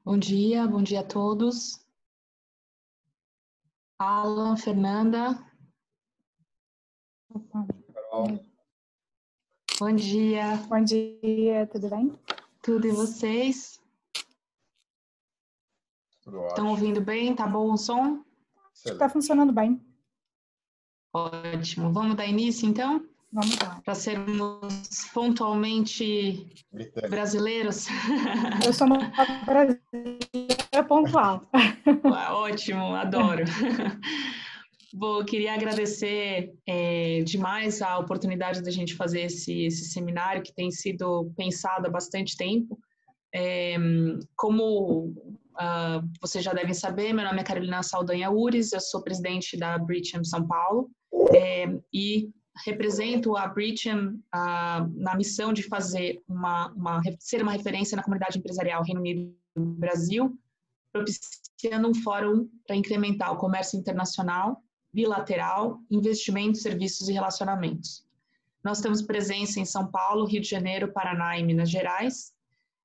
Bom dia a todos. Alan, Fernanda. Carol. Bom dia. Bom dia, tudo bem? Tudo e vocês? Tudo ótimo. Estão ouvindo bem? Tá bom o som? Está funcionando bem. Ótimo. Vamos dar início, então? Vamos lá. Para sermos pontualmente brasileiros. Eu sou uma brasileira pontual. Ótimo, adoro. Bom, eu queria agradecer demais a oportunidade da gente fazer esse seminário que tem sido pensado há bastante tempo. Como vocês já devem saber, meu nome é Carolina Saldanha Ures, eu sou presidente da Bridgem São Paulo e represento a Bridgem na missão de fazer ser uma referência na comunidade empresarial Reino Unido e Brasil, propiciando um fórum para incrementar o comércio internacional, bilateral, investimentos, serviços e relacionamentos. Nós temos presença em São Paulo, Rio de Janeiro, Paraná e Minas Gerais,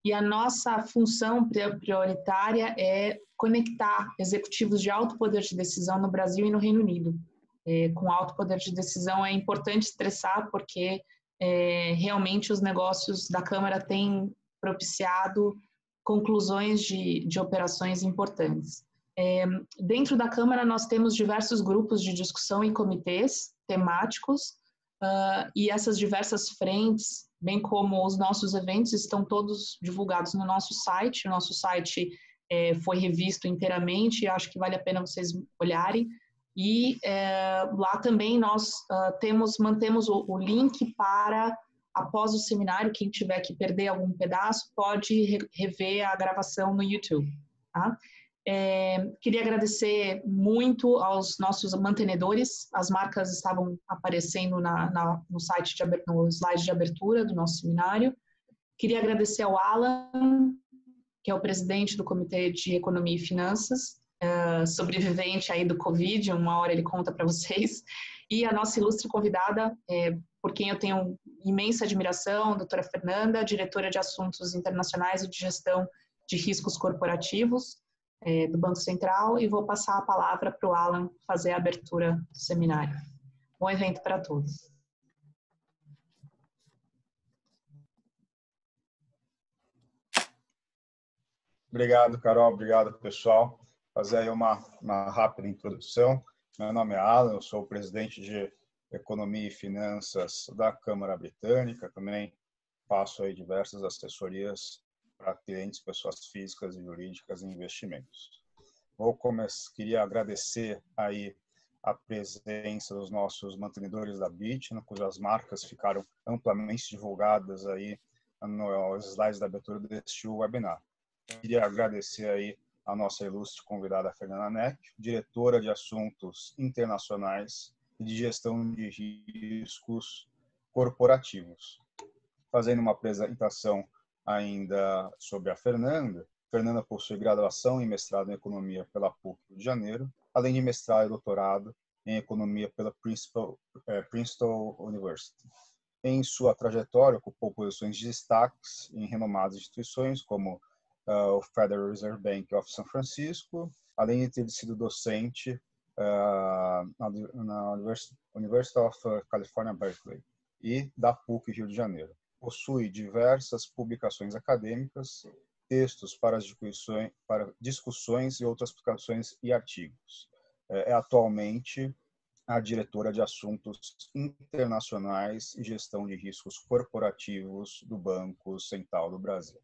e a nossa função prioritária é conectar executivos de alto poder de decisão no Brasil e no Reino Unido. Com alto poder de decisão é importante estressar, porque realmente os negócios da Câmara têm propiciado conclusões de operações importantes. Dentro da Câmara, nós temos diversos grupos de discussão e comitês temáticos, e essas diversas frentes, bem como os nossos eventos, estão todos divulgados no nosso site. O nosso site foi revisto inteiramente, acho que vale a pena vocês olharem. E lá também nós mantemos o link para, após o seminário, quem tiver que perder algum pedaço, pode rever a gravação no YouTube. Tá? Queria agradecer muito aos nossos mantenedores, as marcas estavam aparecendo no site, no slide de abertura do nosso seminário. Queria agradecer ao Alan, que é o presidente do Comitê de Economia e Finanças, sobrevivente aí do Covid, uma hora ele conta para vocês, e a nossa ilustre convidada, por quem eu tenho imensa admiração, a doutora Fernanda, diretora de Assuntos Internacionais e de Gestão de Riscos Corporativos, do Banco Central, e vou passar a palavra para o Alan fazer a abertura do seminário. Bom evento para todos. Obrigado, Carol. Obrigado, pessoal. Fazer aí uma rápida introdução. Meu nome é Alan, eu sou o presidente de Economia e Finanças da Câmara Britânica. Também faço aí diversas assessorias para clientes, pessoas físicas e jurídicas e investimentos. Queria agradecer aí a presença dos nossos mantenedores da Bridgem, cujas marcas ficaram amplamente divulgadas aí nos slides da abertura deste webinar. Queria agradecer aí a nossa ilustre convidada Fernanda Neck, diretora de Assuntos Internacionais e de Gestão de Riscos Corporativos. Fazendo uma apresentação ainda sobre a Fernanda. Fernanda possui graduação e mestrado em Economia pela PUC Rio de Janeiro, além de mestrado e doutorado em Economia pela Princeton University. Em sua trajetória, ocupou posições de destaques em renomadas instituições, como o Federal Reserve Bank of São Francisco, além de ter sido docente na University of California, Berkeley, e da PUC Rio de Janeiro. Possui diversas publicações acadêmicas, textos para discussões e outras publicações e artigos. É atualmente a diretora de Assuntos Internacionais e Gestão de Riscos Corporativos do Banco Central do Brasil.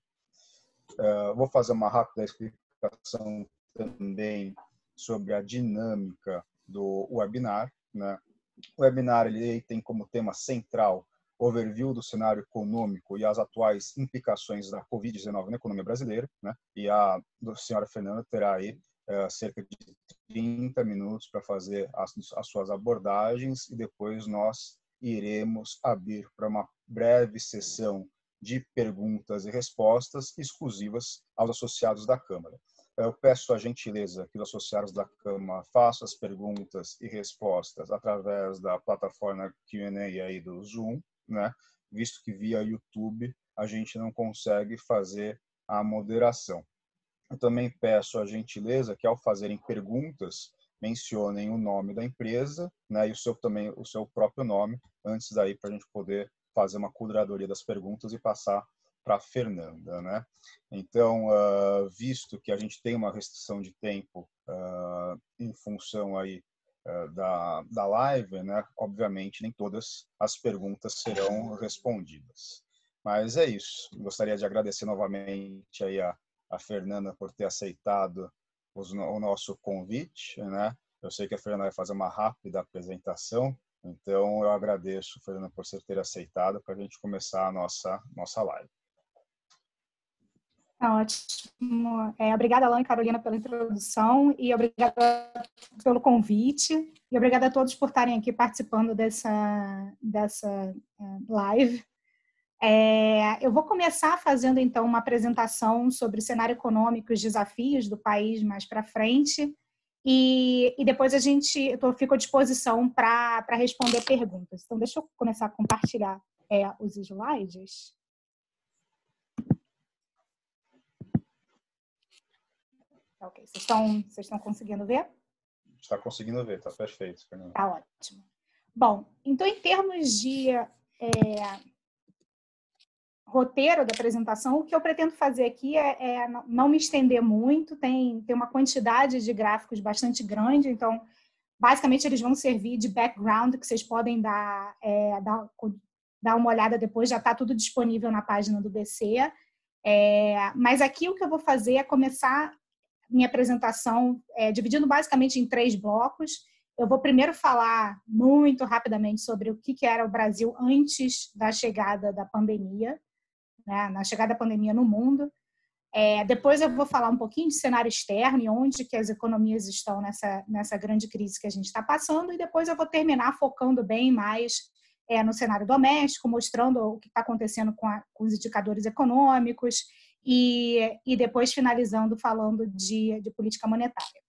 Vou fazer uma rápida explicação também sobre a dinâmica do webinar, né? O webinar ele tem como tema central overview do cenário econômico e as atuais implicações da Covid-19 na economia brasileira, né? E a senhora Fernanda terá aí cerca de 30 minutos para fazer as suas abordagens e depois nós iremos abrir para uma breve sessão de perguntas e respostas exclusivas aos associados da Câmara. Eu peço a gentileza que os associados da Câmara façam as perguntas e respostas através da plataforma Q&A aí do Zoom, né? Visto que via YouTube a gente não consegue fazer a moderação. eu também peço a gentileza que, ao fazerem perguntas, mencionem o nome da empresa, né, e também o seu próprio nome, antes daí para a gente poder fazer uma curadoria das perguntas e passar para a Fernanda, né? Então, visto que a gente tem uma restrição de tempo em função aí da live, né? Obviamente nem todas as perguntas serão respondidas. Mas é isso. Gostaria de agradecer novamente aí a Fernanda por ter aceitado o nosso convite, né? Eu sei que a Fernanda vai fazer uma rápida apresentação, então eu agradeço, Fernanda, por você ter aceitado para a gente começar a nossa live. Ótimo. Obrigada, Alan e Carolina, pela introdução e obrigada pelo convite e obrigada a todos por estarem aqui participando dessa live. Eu vou começar fazendo, então, uma apresentação sobre o cenário econômico e os desafios do país mais para frente e depois eu fico à disposição para responder perguntas. Então, deixa eu começar a compartilhar os slides. Ok, vocês estão conseguindo ver? Está conseguindo ver, está perfeito, Fernanda. Está ótimo. Bom, então, em termos de roteiro da apresentação, o que eu pretendo fazer aqui é não me estender muito, tem uma quantidade de gráficos bastante grande, então, basicamente, eles vão servir de background, que vocês podem dar uma olhada depois, já está tudo disponível na página do BC. Mas aqui o que eu vou fazer é começar minha apresentação dividindo basicamente em 3 blocos. Eu vou primeiro falar muito rapidamente sobre o que era o Brasil antes da chegada da pandemia, né, na chegada da pandemia no mundo. Depois eu vou falar um pouquinho de cenário externo e onde que as economias estão nessa grande crise que a gente está passando, e depois eu vou terminar focando bem mais no cenário doméstico, mostrando o que está acontecendo com os indicadores econômicos, e depois finalizando falando de política monetária.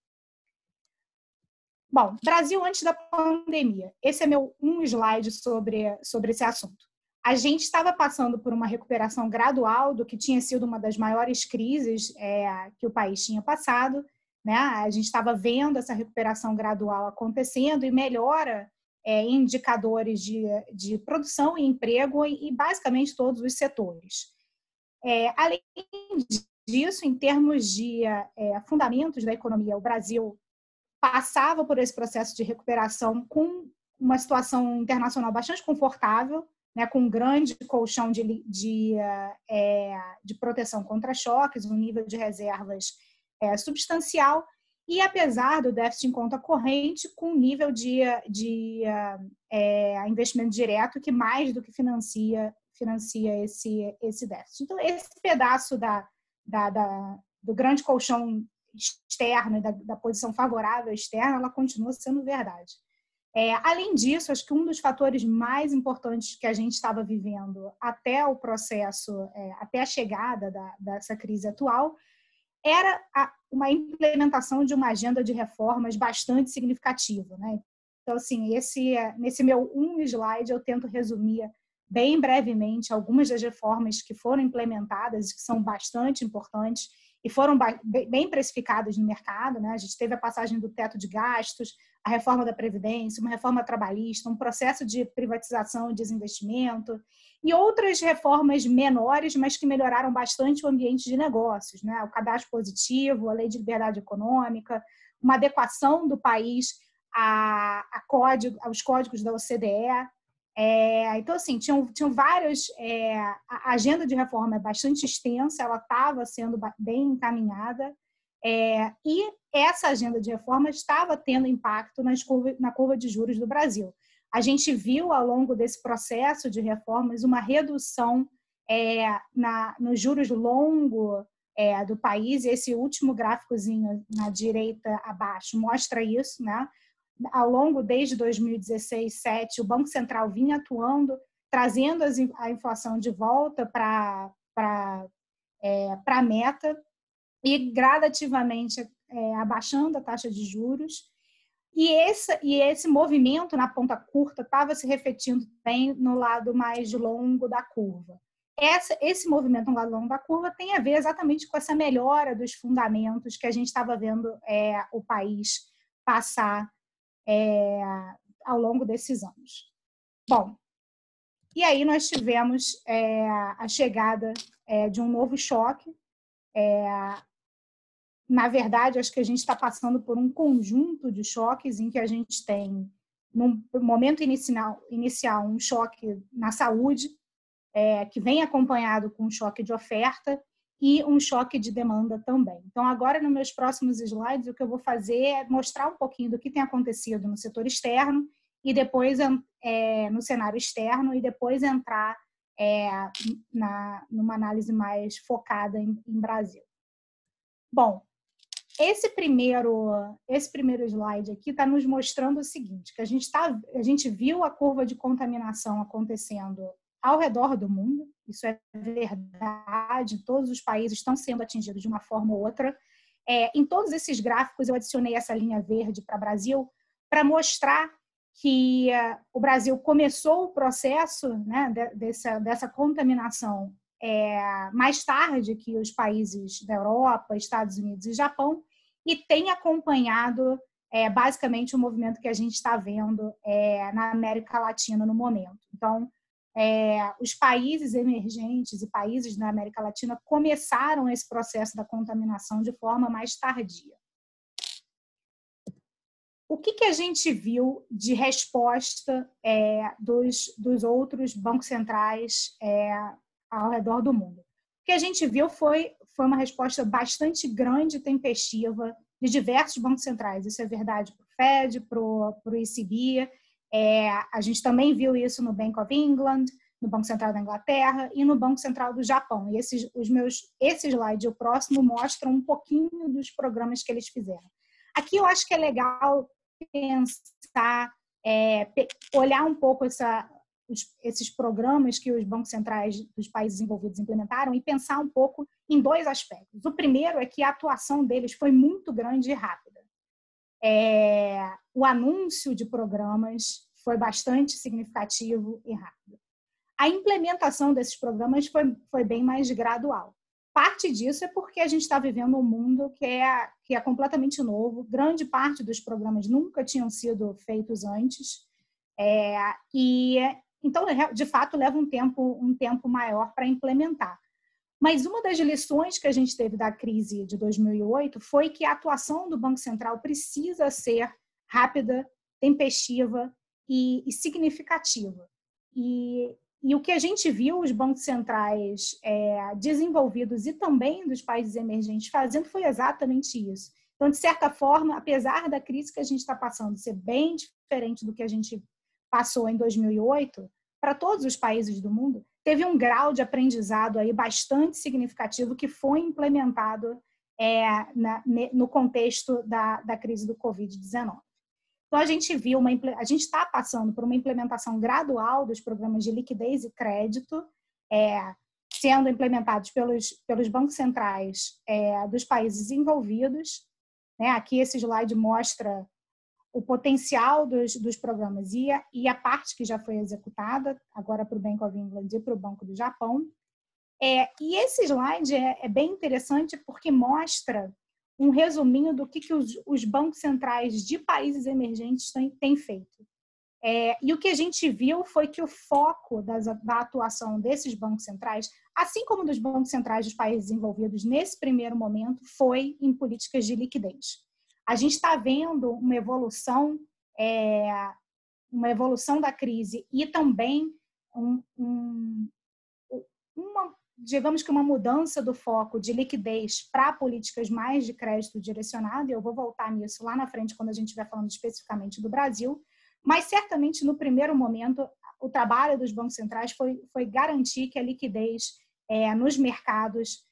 Bom, Brasil antes da pandemia. Esse é meu slide sobre esse assunto. A gente estava passando por uma recuperação gradual do que tinha sido uma das maiores crises que o país tinha passado, né? A gente estava vendo essa recuperação gradual acontecendo e melhora em indicadores de produção e emprego e basicamente todos os setores. Além disso, em termos de fundamentos da economia, o Brasil passava por esse processo de recuperação com uma situação internacional bastante confortável, né, com um grande colchão de proteção contra choques, um nível de reservas substancial, e apesar do déficit em conta corrente, com um nível de investimento direto que mais do que financia esse déficit. Então, esse pedaço do grande colchão externo e da posição favorável externa, ela continua sendo verdade. Além disso, acho que um dos fatores mais importantes que a gente estava vivendo até o processo, até a chegada dessa crise atual, era uma implementação de uma agenda de reformas bastante significativa, né? Então, assim, nesse meu slide, eu tento resumir bem brevemente algumas das reformas que foram implementadas, que são bastante importantes e foram bem precificadas no mercado, né? A gente teve a passagem do teto de gastos, a reforma da Previdência, uma reforma trabalhista, um processo de privatização e desinvestimento e outras reformas menores, mas que melhoraram bastante o ambiente de negócios, né? O cadastro positivo, a lei de liberdade econômica, uma adequação do país aos códigos da OCDE. Então, assim, tinham vários... a agenda de reforma é bastante extensa, ela estava sendo bem encaminhada, e essa agenda de reforma estava tendo impacto na curva de juros do Brasil. A gente viu, ao longo desse processo de reformas, uma redução nos juros longo do país, e esse último gráficozinho na direita abaixo mostra isso, né? Ao longo, desde 2016, 2017, o Banco Central vinha atuando, trazendo a inflação de volta para a meta e gradativamente abaixando a taxa de juros. E esse movimento na ponta curta estava se refletindo bem no lado mais longo da curva. esse movimento no lado longo da curva tem a ver exatamente com essa melhora dos fundamentos que a gente estava vendo o país passar ao longo desses anos. Bom, e aí nós tivemos a chegada de um novo choque. Na verdade, acho que a gente está passando por um conjunto de choques em que a gente tem, no momento inicial um choque na saúde, que vem acompanhado com um choque de oferta e um choque de demanda também. Então, agora, nos meus próximos slides, o que eu vou fazer é mostrar um pouquinho do que tem acontecido no setor externo e depois no cenário externo e depois entrar numa análise mais focada em Brasil. Bom, esse primeiro slide aqui está nos mostrando o seguinte, que a gente viu a curva de contaminação acontecendo ao redor do mundo, isso é verdade, todos os países estão sendo atingidos de uma forma ou outra. Em todos esses gráficos eu adicionei essa linha verde para o Brasil para mostrar que o Brasil começou o processo, né, dessa contaminação mais tarde que os países da Europa, Estados Unidos e Japão, e tem acompanhado basicamente o movimento que a gente está vendo na América Latina no momento. Então, os países emergentes e países da América Latina começaram esse processo da contaminação de forma mais tardia. O que a gente viu de resposta dos outros bancos centrais ao redor do mundo? O que a gente viu foi uma resposta bastante grande e tempestiva de diversos bancos centrais. Isso é verdade para o Fed, para o ECB. A gente também viu isso no Bank of England, no Banco Central da Inglaterra e no Banco Central do Japão. E esse slide e o próximo mostram um pouquinho dos programas que eles fizeram. Aqui eu acho que é legal pensar, olhar um pouco esses programas que os bancos centrais dos países envolvidos implementaram e pensar um pouco em dois aspectos. O primeiro é que a atuação deles foi muito grande e rápida. O anúncio de programas foi bastante significativo e rápido. A implementação desses programas foi bem mais gradual. Parte disso é porque a gente está vivendo um mundo que é completamente novo. Grande parte dos programas nunca tinham sido feitos antes. Então, de fato, leva um tempo maior para implementar. Mas uma das lições que a gente teve da crise de 2008 foi que a atuação do Banco Central precisa ser rápida, tempestiva e significativa. E o que a gente viu os bancos centrais desenvolvidos e também dos países emergentes fazendo foi exatamente isso. Então, de certa forma, apesar da crise que a gente está passando ser bem diferente do que a gente passou em 2008, para todos os países do mundo, teve um grau de aprendizado aí bastante significativo que foi implementado no contexto da crise do Covid-19. Então, a gente está passando por uma implementação gradual dos programas de liquidez e crédito, sendo implementados pelos bancos centrais dos países envolvidos. Aqui esse slide mostra o potencial dos programas e a parte que já foi executada, agora para o Bank of England e para o Banco do Japão. E esse slide é bem interessante porque mostra um resuminho do que os bancos centrais de países emergentes têm feito. E o que a gente viu foi que o foco da atuação desses bancos centrais, assim como dos bancos centrais dos países envolvidos nesse primeiro momento, foi em políticas de liquidez. A gente está vendo uma evolução da crise e também digamos que uma mudança do foco de liquidez para políticas mais de crédito direcionado, e eu vou voltar nisso lá na frente quando a gente estiver falando especificamente do Brasil, mas certamente no primeiro momento o trabalho dos bancos centrais foi garantir que a liquidez nos mercados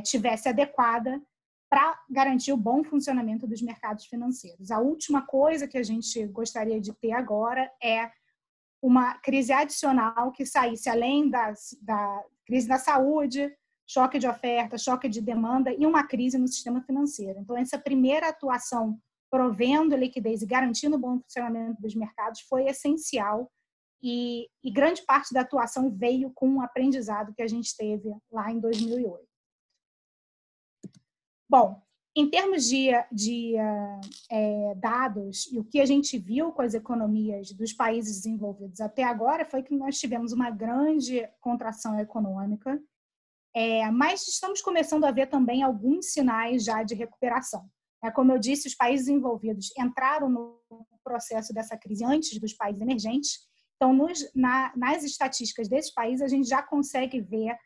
tivesse adequada para garantir o bom funcionamento dos mercados financeiros. A última coisa que a gente gostaria de ter agora é uma crise adicional que saísse além da crise da saúde, choque de oferta, choque de demanda e uma crise no sistema financeiro. Então, essa primeira atuação provendo liquidez e garantindo o bom funcionamento dos mercados foi essencial e grande parte da atuação veio com o aprendizado que a gente teve lá em 2008. Bom, em termos de dados, e o que a gente viu com as economias dos países desenvolvidos até agora foi que nós tivemos uma grande contração econômica, mas estamos começando a ver também alguns sinais já de recuperação. Como eu disse, os países desenvolvidos entraram no processo dessa crise antes dos países emergentes. Então, nas estatísticas desses países, a gente já consegue ver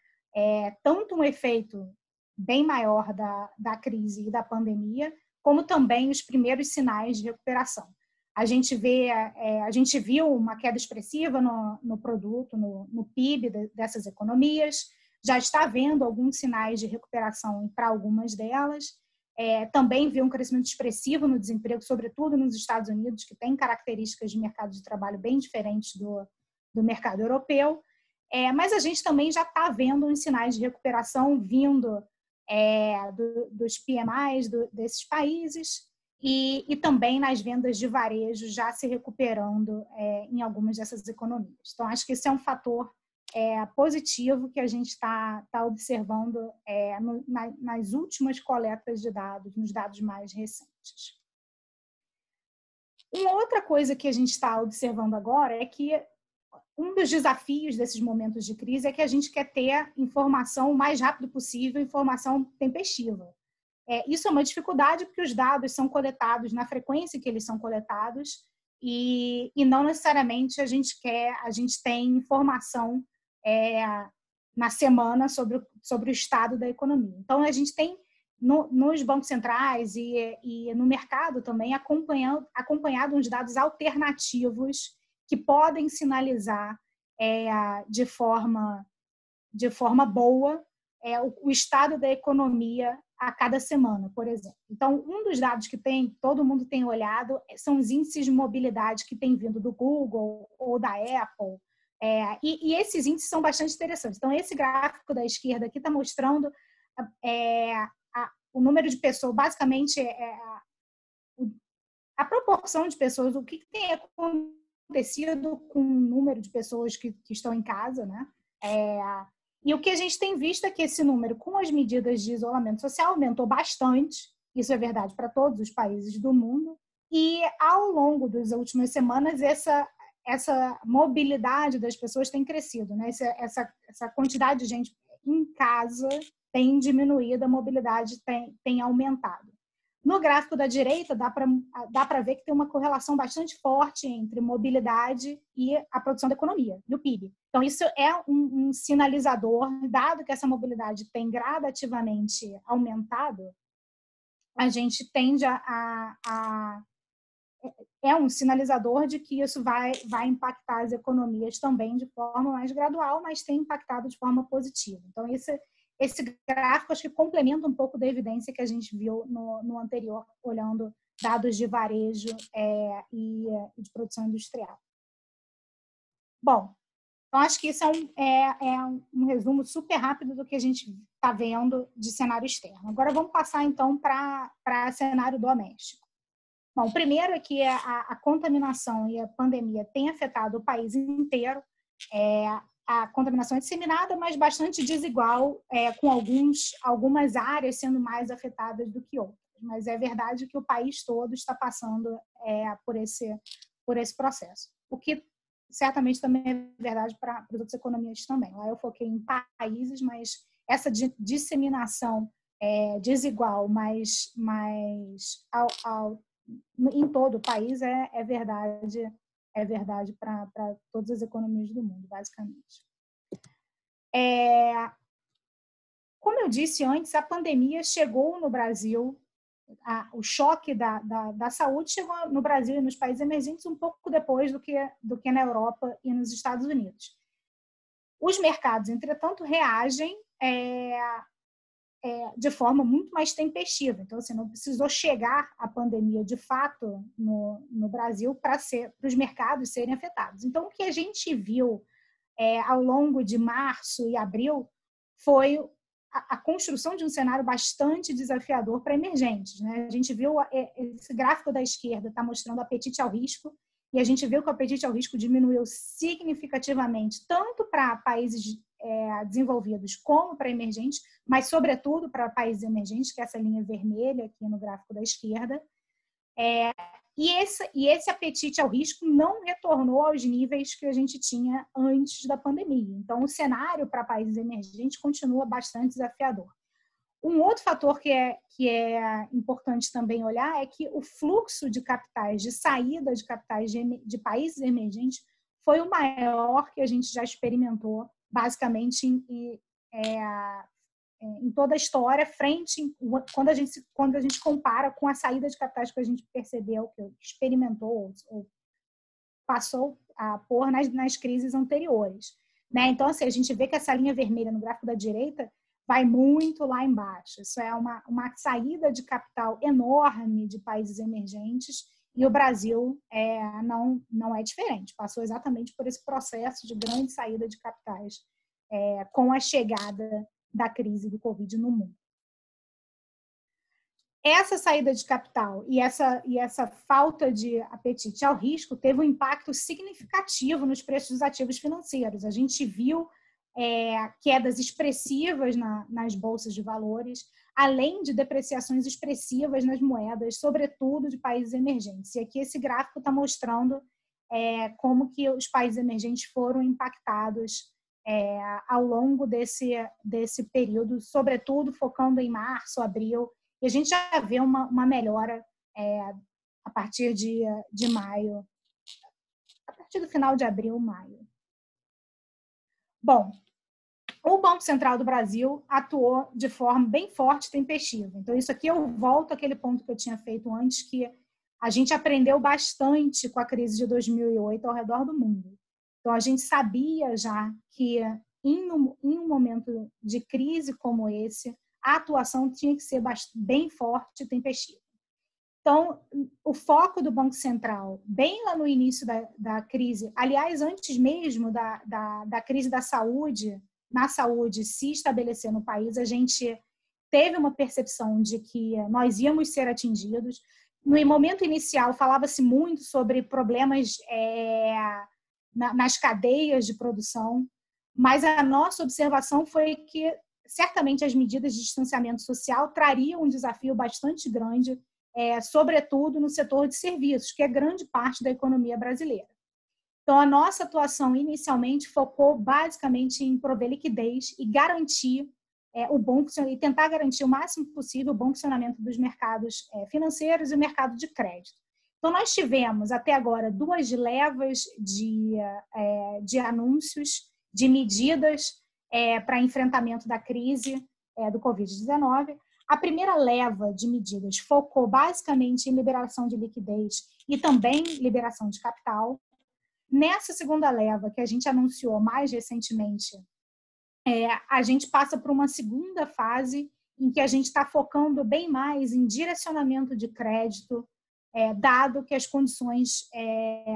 tanto um efeito bem maior da crise e da pandemia, como também os primeiros sinais de recuperação. A gente viu uma queda expressiva no produto, no PIB dessas economias, já está vendo alguns sinais de recuperação para algumas delas, também viu um crescimento expressivo no desemprego, sobretudo nos Estados Unidos, que tem características de mercado de trabalho bem diferentes do mercado europeu, mas a gente também já está vendo uns sinais de recuperação vindo dos PMIs desses países e também nas vendas de varejo já se recuperando em algumas dessas economias. Então, acho que esse é um fator positivo que a gente está observando nas últimas coletas de dados, nos dados mais recentes. Uma outra coisa que a gente está observando agora é que um dos desafios desses momentos de crise é que a gente quer ter informação o mais rápido possível, informação tempestiva. Isso é uma dificuldade porque os dados são coletados na frequência que eles são coletados e não necessariamente a gente tem informação na semana sobre o estado da economia. Então, a gente tem nos bancos centrais e no mercado também acompanhado uns dados alternativos que podem sinalizar de forma boa o estado da economia a cada semana, por exemplo. Então, um dos dados que todo mundo tem olhado são os índices de mobilidade que têm vindo do Google ou da Apple, e esses índices são bastante interessantes. Então, esse gráfico da esquerda aqui está mostrando o número de pessoas, basicamente a proporção de pessoas, o que tem acontecido com o número de pessoas que estão em casa, né? E o que a gente tem visto é que esse número, com as medidas de isolamento social, aumentou bastante. Isso é verdade para todos os países do mundo. E ao longo das últimas semanas, essa mobilidade das pessoas tem crescido, né? Essa quantidade de gente em casa tem diminuído, a mobilidade tem aumentado. No gráfico da direita, dá para ver que tem uma correlação bastante forte entre mobilidade e a produção da economia, e o PIB. Então, isso é um sinalizador, dado que essa mobilidade tem gradativamente aumentado, a gente tende é um sinalizador de que isso vai impactar as economias também de forma mais gradual, mas tem impactado de forma positiva. Então, esse gráfico acho que complementa um pouco da evidência que a gente viu no anterior, olhando dados de varejo e de produção industrial. Bom, então acho que isso é um resumo super rápido do que a gente está vendo de cenário externo. Agora vamos passar então para cenário doméstico. Bom, o primeiro é que a contaminação e a pandemia têm afetado o país inteiro. A contaminação é disseminada, mas bastante desigual, com algumas áreas sendo mais afetadas do que outras. Mas é verdade que o país todo está passando por esse processo. O que certamente também é verdade para as outras economias também. Lá eu foquei em países, mas essa disseminação desigual, mas em todo o país é verdade para todas as economias do mundo, basicamente. Como eu disse antes, a pandemia chegou no Brasil, o choque da saúde chegou no Brasil e nos países emergentes um pouco depois do que na Europa e nos Estados Unidos. Os mercados, entretanto, reagem de forma muito mais tempestiva. Então, assim, não precisou chegar a pandemia de fato no Brasil para os mercados serem afetados. Então, o que a gente viu ao longo de março e abril foi a construção de um cenário bastante desafiador para emergentes, né? A gente viu esse gráfico da esquerda está mostrando apetite ao risco, e a gente viu que o apetite ao risco diminuiu significativamente, tanto para países desenvolvidos como para emergentes, mas sobretudo para países emergentes, que é essa linha vermelha aqui no gráfico da esquerda. E esse apetite ao risco não retornou aos níveis que a gente tinha antes da pandemia. Então, o cenário para países emergentes continua bastante desafiador. Um outro fator que é importante também olhar é que o fluxo de capitais, de saída de capitais de países emergentes, foi o maior que a gente já experimentou, basicamente, em toda a história, quando a gente compara com a saída de capitais que a gente percebeu, que experimentou ou passou a pôr nas crises anteriores. Né? Então, assim, a gente vê que essa linha vermelha no gráfico da direita vai muito lá embaixo. Isso é uma saída de capital enorme de países emergentes, e o Brasil não é diferente. Passou exatamente por esse processo de grande saída de capitais com a chegada da crise do Covid no mundo. Essa saída de capital e essa falta de apetite ao risco teve um impacto significativo nos preços dos ativos financeiros. A gente viu quedas expressivas nas bolsas de valores, além de depreciações expressivas nas moedas, sobretudo de países emergentes. E aqui esse gráfico está mostrando como que os países emergentes foram impactados ao longo desse período, sobretudo focando em março, abril, e a gente já vê uma melhora a partir de maio, a partir do final de abril, maio. Bom, o Banco Central do Brasil atuou de forma bem forte e tempestiva. Então, isso aqui eu volto àquele ponto que eu tinha feito antes, que a gente aprendeu bastante com a crise de 2008 ao redor do mundo. Então, a gente sabia já que em um momento de crise como esse, a atuação tinha que ser bem forte e tempestiva. Então, o foco do Banco Central, bem lá no início da crise, aliás, antes mesmo da crise da saúde, na saúde se estabelecer no país, a gente teve uma percepção de que nós íamos ser atingidos. No momento inicial, falava-se muito sobre problemas nas cadeias de produção, mas a nossa observação foi que certamente as medidas de distanciamento social trariam um desafio bastante grande, sobretudo no setor de serviços, que é grande parte da economia brasileira. Então, a nossa atuação inicialmente focou basicamente em prover liquidez e garantir e tentar garantir o máximo possível o bom funcionamento dos mercados financeiros e o mercado de crédito. Então, nós tivemos até agora 2 levas de anúncios, de medidas para enfrentamento da crise do Covid-19. A primeira leva de medidas focou basicamente em liberação de liquidez e também liberação de capital. Nessa segunda leva, que a gente anunciou mais recentemente, a gente passa por uma segunda fase em que a gente está focando bem mais em direcionamento de crédito, dado que as condições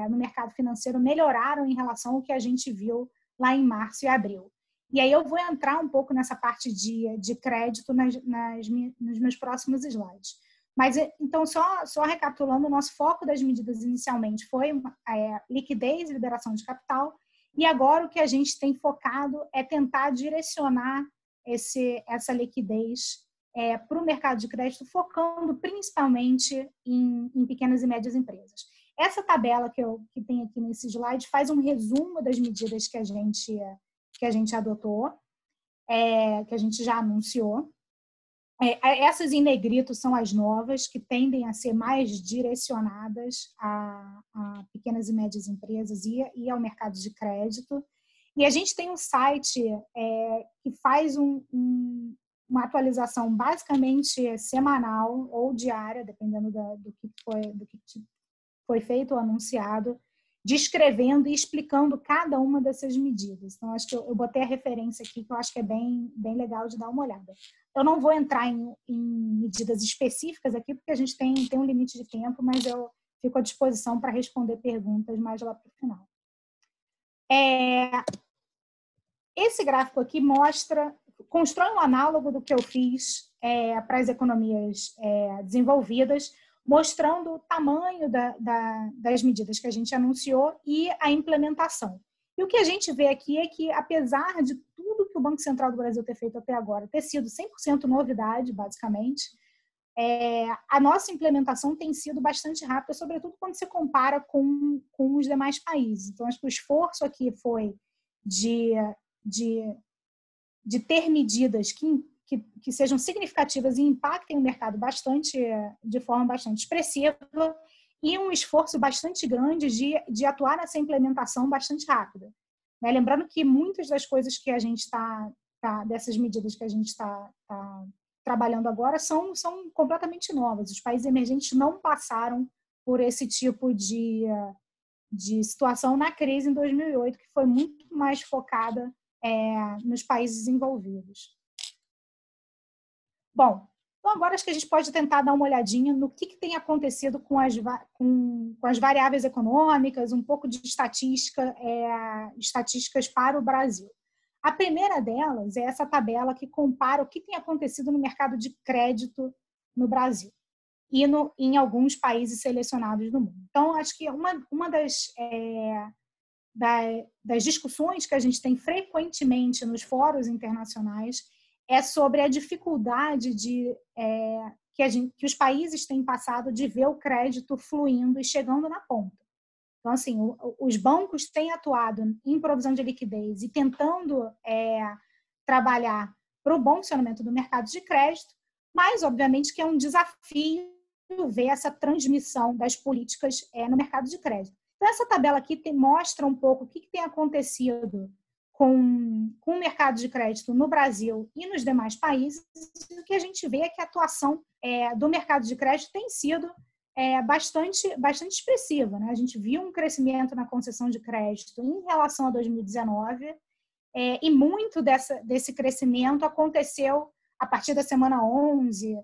no mercado financeiro melhoraram em relação ao que a gente viu lá em março e abril. E aí eu vou entrar um pouco nessa parte de crédito nos meus próximos slides. Mas, então, só recapitulando, o nosso foco das medidas inicialmente foi liquidez e liberação de capital, e agora o que a gente tem focado é tentar direcionar essa liquidez para o mercado de crédito, focando principalmente em pequenas e médias empresas. Essa tabela que tem aqui nesse slide faz um resumo das medidas que a gente adotou, que a gente já anunciou. Essas em negrito são as novas, que tendem a ser mais direcionadas a pequenas e médias empresas e ao mercado de crédito. E a gente tem um site que faz uma atualização basicamente semanal ou diária, dependendo do que foi feito ou anunciado, descrevendo e explicando cada uma dessas medidas. Então, acho que eu botei a referência aqui, que eu acho que é bem legal de dar uma olhada. Eu não vou entrar em medidas específicas aqui, porque a gente tem um limite de tempo, mas eu fico à disposição para responder perguntas mais lá para o final. Esse gráfico aqui constrói um análogo do que eu fiz para as economias desenvolvidas, mostrando o tamanho das medidas que a gente anunciou e a implementação. E o que a gente vê aqui é que, apesar de tudo que o Banco Central do Brasil ter feito até agora, ter sido 100% novidade, basicamente, a nossa implementação tem sido bastante rápida, sobretudo quando se compara com os demais países. Então, acho que o esforço aqui foi de ter medidas que sejam significativas e impactem o mercado de forma bastante expressiva, e um esforço bastante grande de atuar nessa implementação bastante rápida. Né? Lembrando que muitas das coisas que a gente dessas medidas que a gente está trabalhando agora são completamente novas. Os países emergentes não passaram por esse tipo de situação na crise em 2008, que foi muito mais focada nos países desenvolvidos. Bom, então agora acho que a gente pode tentar dar uma olhadinha no que tem acontecido com as variáveis econômicas, um pouco de estatísticas para o Brasil. A primeira delas é essa tabela que compara o que tem acontecido no mercado de crédito no Brasil e em alguns países selecionados do mundo. Então, acho que uma das discussões que a gente tem frequentemente nos fóruns internacionais é sobre a dificuldade que os países têm passado de ver o crédito fluindo e chegando na ponta. Então, assim, os bancos têm atuado em provisão de liquidez e tentando trabalhar para o bom funcionamento do mercado de crédito, mas, obviamente, que é um desafio ver essa transmissão das políticas no mercado de crédito. Então, essa tabela aqui mostra um pouco o que tem acontecido com o mercado de crédito no Brasil e nos demais países. O que a gente vê é que a atuação do mercado de crédito tem sido bastante expressiva. Né? A gente viu um crescimento na concessão de crédito em relação a 2019 e muito desse crescimento aconteceu a partir da semana 11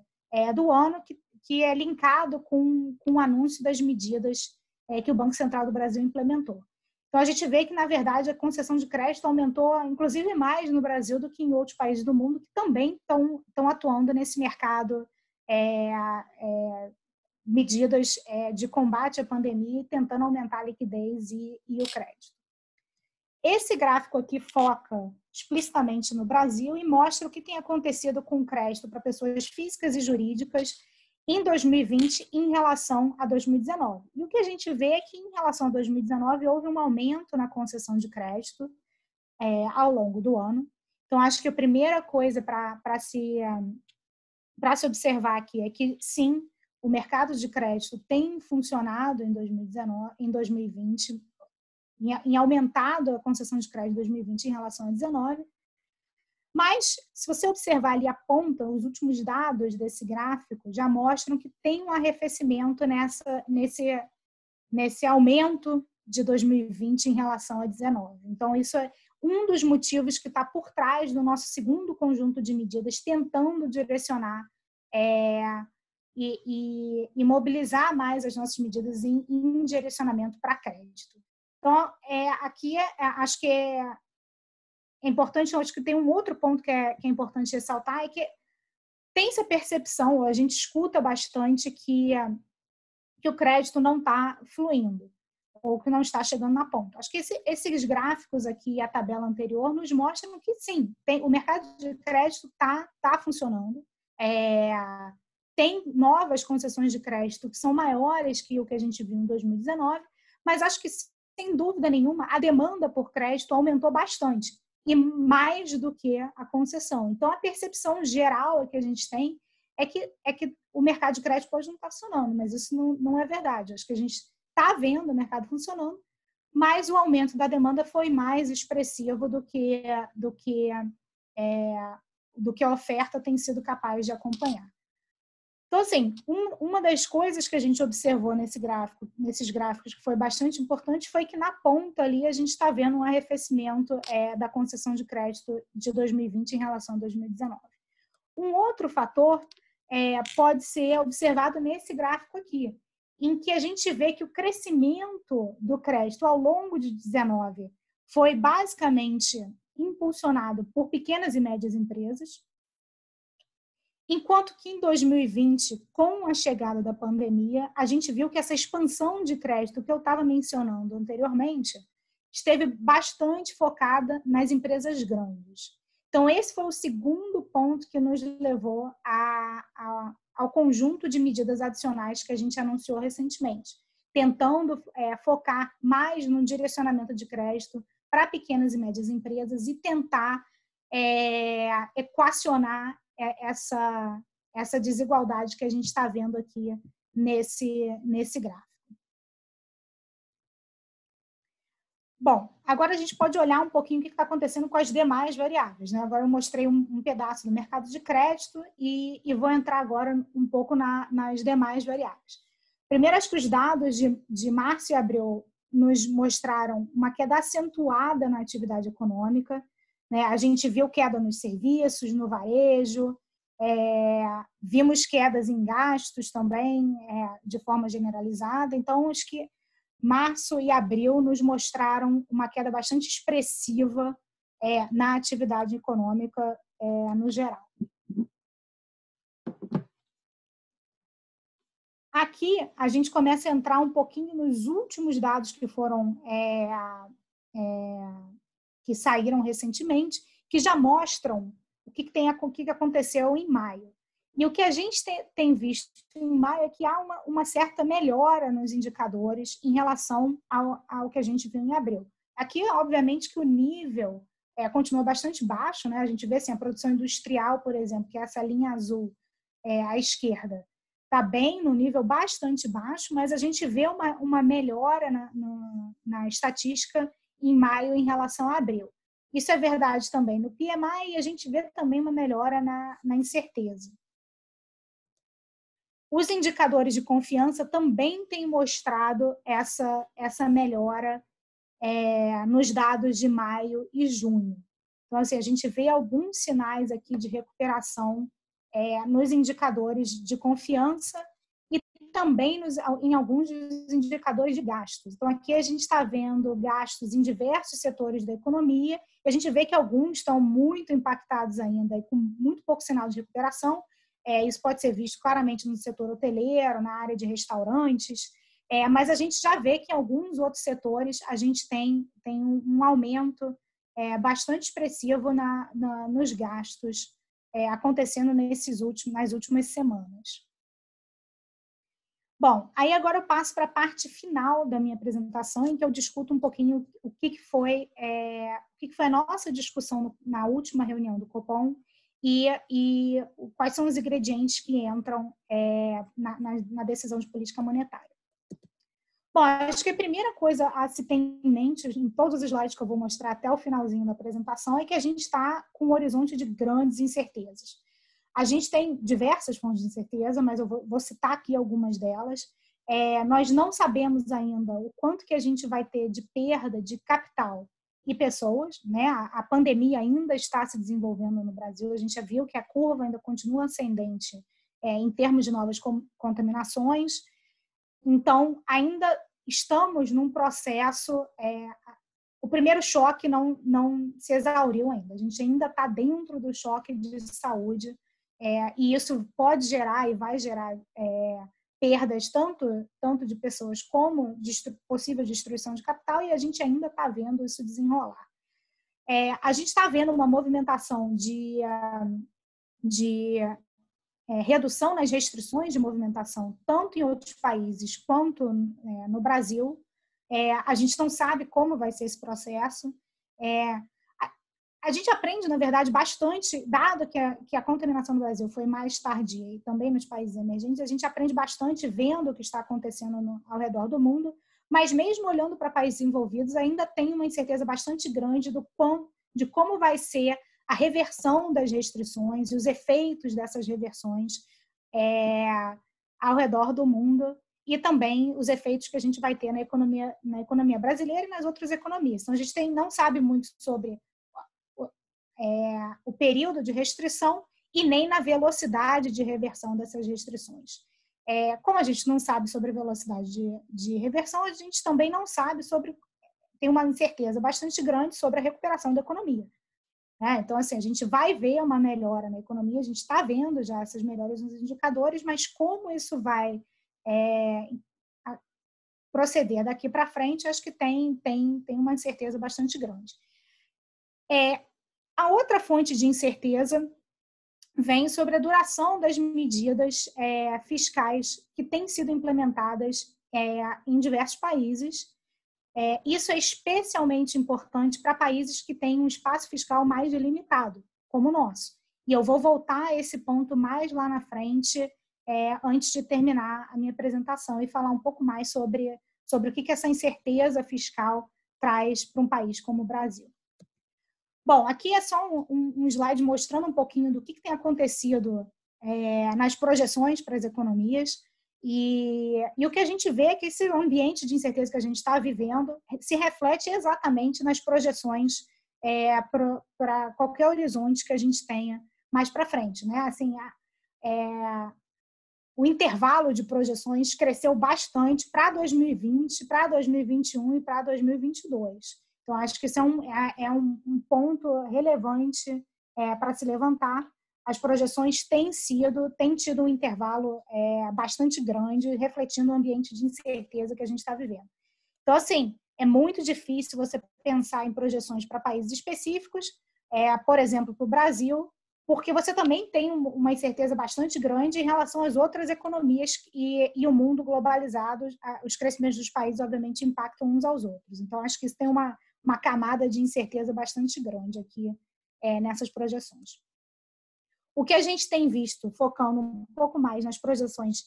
do ano, que é linkado com o anúncio das medidas que o Banco Central do Brasil implementou. Então, a gente vê que, na verdade, a concessão de crédito aumentou, inclusive, mais no Brasil do que em outros países do mundo, que também estão atuando nesse mercado, medidas de combate à pandemia e tentando aumentar a liquidez e o crédito. Esse gráfico aqui foca explicitamente no Brasil e mostra o que tem acontecido com o crédito para pessoas físicas e jurídicas em 2020 em relação a 2019. E o que a gente vê é que, em relação a 2019, houve um aumento na concessão de crédito ao longo do ano. Então, acho que a primeira coisa para se observar aqui é que, sim, o mercado de crédito tem funcionado em 2020, em aumentado a concessão de crédito em 2020 em relação a 2019. Mas, se você observar ali a ponta, os últimos dados desse gráfico já mostram que tem um arrefecimento nesse aumento de 2020 em relação a 2019. Então, isso é um dos motivos que está por trás do nosso segundo conjunto de medidas, tentando direcionar e mobilizar mais as nossas medidas em direcionamento para crédito. Então, aqui acho que é importante, acho que tem um outro ponto que é importante ressaltar, é que tem-se a percepção, a gente escuta bastante que o crédito não está fluindo, ou que não está chegando na ponta. Acho que esses gráficos aqui e a tabela anterior nos mostram que, sim, o mercado de crédito está funcionando, tem novas concessões de crédito que são maiores que o que a gente viu em 2019, mas acho que, sem dúvida nenhuma, a demanda por crédito aumentou bastante, e mais do que a concessão. Então, a percepção geral que a gente tem é que o mercado de crédito pode não estar funcionando, mas isso não é verdade. Acho que a gente está vendo o mercado funcionando, mas o aumento da demanda foi mais expressivo do que a oferta tem sido capaz de acompanhar. Então, assim, uma das coisas que a gente observou nesses gráficos que foi bastante importante foi que na ponta ali a gente está vendo um arrefecimento da concessão de crédito de 2020 em relação a 2019. Um outro fator pode ser observado nesse gráfico aqui, em que a gente vê que o crescimento do crédito ao longo de 2019 foi basicamente impulsionado por pequenas e médias empresas, Enquanto que em 2020, com a chegada da pandemia, a gente viu que essa expansão de crédito que eu estava mencionando anteriormente esteve bastante focada nas empresas grandes. Então, esse foi o segundo ponto que nos levou ao conjunto de medidas adicionais que a gente anunciou recentemente, tentando focar mais no direcionamento de crédito para pequenas e médias empresas e tentar equacionar essa desigualdade que a gente está vendo aqui nesse gráfico. Bom, agora a gente pode olhar um pouquinho o que está acontecendo com as demais variáveis, né? Agora eu mostrei um pedaço do mercado de crédito e vou entrar agora um pouco nas demais variáveis. Primeiro, acho que os dados de março e abril nos mostraram uma queda acentuada na atividade econômica, né? A gente viu queda nos serviços, no varejo, vimos quedas em gastos também, de forma generalizada. Então, acho que março e abril nos mostraram uma queda bastante expressiva na atividade econômica no geral. Aqui, a gente começa a entrar um pouquinho nos últimos dados que foram que saíram recentemente, que já mostram o que aconteceu em maio. E o que a gente tem visto em maio é que há uma certa melhora nos indicadores em relação ao que a gente viu em abril. Aqui, obviamente, que o nível continua bastante baixo, né? A gente vê assim, a produção industrial, por exemplo, que é essa linha azul à esquerda, está bem no nível bastante baixo, mas a gente vê uma melhora na estatística em maio em relação a abril. Isso é verdade também no PMI e a gente vê também uma melhora na incerteza. Os indicadores de confiança também têm mostrado essa melhora nos dados de maio e junho. Então, assim, a gente vê alguns sinais aqui de recuperação nos indicadores de confiança e também em alguns dos indicadores de gastos. Então, aqui a gente está vendo gastos em diversos setores da economia e a gente vê que alguns estão muito impactados ainda e com muito pouco sinal de recuperação. Isso pode ser visto claramente no setor hoteleiro, na área de restaurantes, mas a gente já vê que em alguns outros setores a gente tem um aumento bastante expressivo nos gastos acontecendo nas últimas semanas. Bom, aí agora eu passo para a parte final da minha apresentação, em que eu discuto um pouquinho o que foi a nossa discussão na última reunião do Copom e quais são os ingredientes que entram na decisão de política monetária. Bom, acho que a primeira coisa a se ter em mente, em todos os slides que eu vou mostrar até o finalzinho da apresentação, é que a gente está com um horizonte de grandes incertezas. A gente tem diversas fontes de incerteza, mas eu vou citar aqui algumas delas. Nós não sabemos ainda o quanto que a gente vai ter de perda de capital e pessoas, né? A pandemia ainda está se desenvolvendo no Brasil, a gente já viu que a curva ainda continua ascendente em termos de novas contaminações. Então, ainda estamos num processo, o primeiro choque não se exauriu ainda, a gente ainda está dentro do choque de saúde, e isso pode gerar e vai gerar perdas tanto de pessoas como de possível destruição de capital, e a gente ainda está vendo isso desenrolar. A gente está vendo uma movimentação de redução nas restrições de movimentação, tanto em outros países quanto no Brasil. A gente não sabe como vai ser esse processo. A gente aprende, na verdade, bastante, dado que a contaminação no Brasil foi mais tardia e também nos países emergentes, a gente aprende bastante vendo o que está acontecendo ao redor do mundo, mas mesmo olhando para países envolvidos, ainda tem uma incerteza bastante grande de como vai ser a reversão das restrições e os efeitos dessas reversões ao redor do mundo e também os efeitos que a gente vai ter na economia brasileira e nas outras economias. Então, a gente não sabe muito sobre o período de restrição e nem na velocidade de reversão dessas restrições. Como a gente não sabe sobre a velocidade de reversão, a gente também não sabe tem uma incerteza bastante grande sobre a recuperação da economia. né? Então, assim, a gente vai ver uma melhora na economia, a gente está vendo já essas melhoras nos indicadores, mas como isso vai proceder daqui para frente, acho que tem uma incerteza bastante grande. A outra fonte de incerteza vem sobre a duração das medidas fiscais que têm sido implementadas em diversos países. Isso é especialmente importante para países que têm um espaço fiscal mais delimitado, como o nosso. E eu vou voltar a esse ponto mais lá na frente, antes de terminar a minha apresentação, e falar um pouco mais sobre o que essa incerteza fiscal traz para um país como o Brasil. Bom, aqui é só um slide mostrando um pouquinho do que tem acontecido nas projeções para as economias. E o que a gente vê é que esse ambiente de incerteza que a gente está vivendo se reflete exatamente nas projeções para qualquer horizonte que a gente tenha mais para frente, né? Assim, o intervalo de projeções cresceu bastante para 2020, para 2021 e para 2022. Então, acho que isso é um ponto relevante para se levantar. As projeções têm tido um intervalo bastante grande, refletindo o ambiente de incerteza que a gente está vivendo. Então, assim, é muito difícil você pensar em projeções para países específicos, por exemplo, para o Brasil, porque você também tem uma incerteza bastante grande em relação às outras economias e o mundo globalizado. Os crescimentos dos países, obviamente, impactam uns aos outros. Então, acho que isso tem uma camada de incerteza bastante grande aqui nessas projeções. O que a gente tem visto, focando um pouco mais nas projeções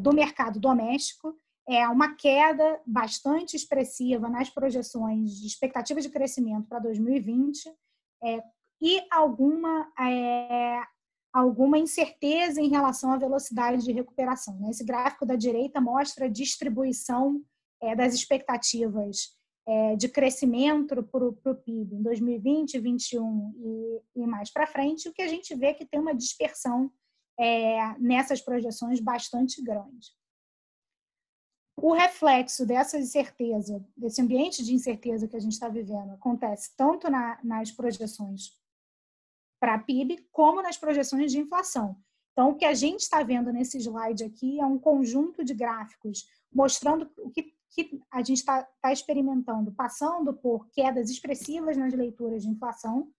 do mercado doméstico, é uma queda bastante expressiva nas projeções de expectativa de crescimento para 2020 e alguma incerteza em relação à velocidade de recuperação. Esse gráfico da direita mostra a distribuição das expectativas de crescimento para o PIB em 2020, 2021 e mais para frente. O que a gente vê é que tem uma dispersão nessas projeções bastante grande. O reflexo dessa incerteza, desse ambiente de incerteza que a gente está vivendo, acontece tanto nas projeções para PIB, como nas projeções de inflação. Então, o que a gente está vendo nesse slide aqui é um conjunto de gráficos mostrando o que a gente está experimentando, passando por quedas expressivas nas leituras de inflação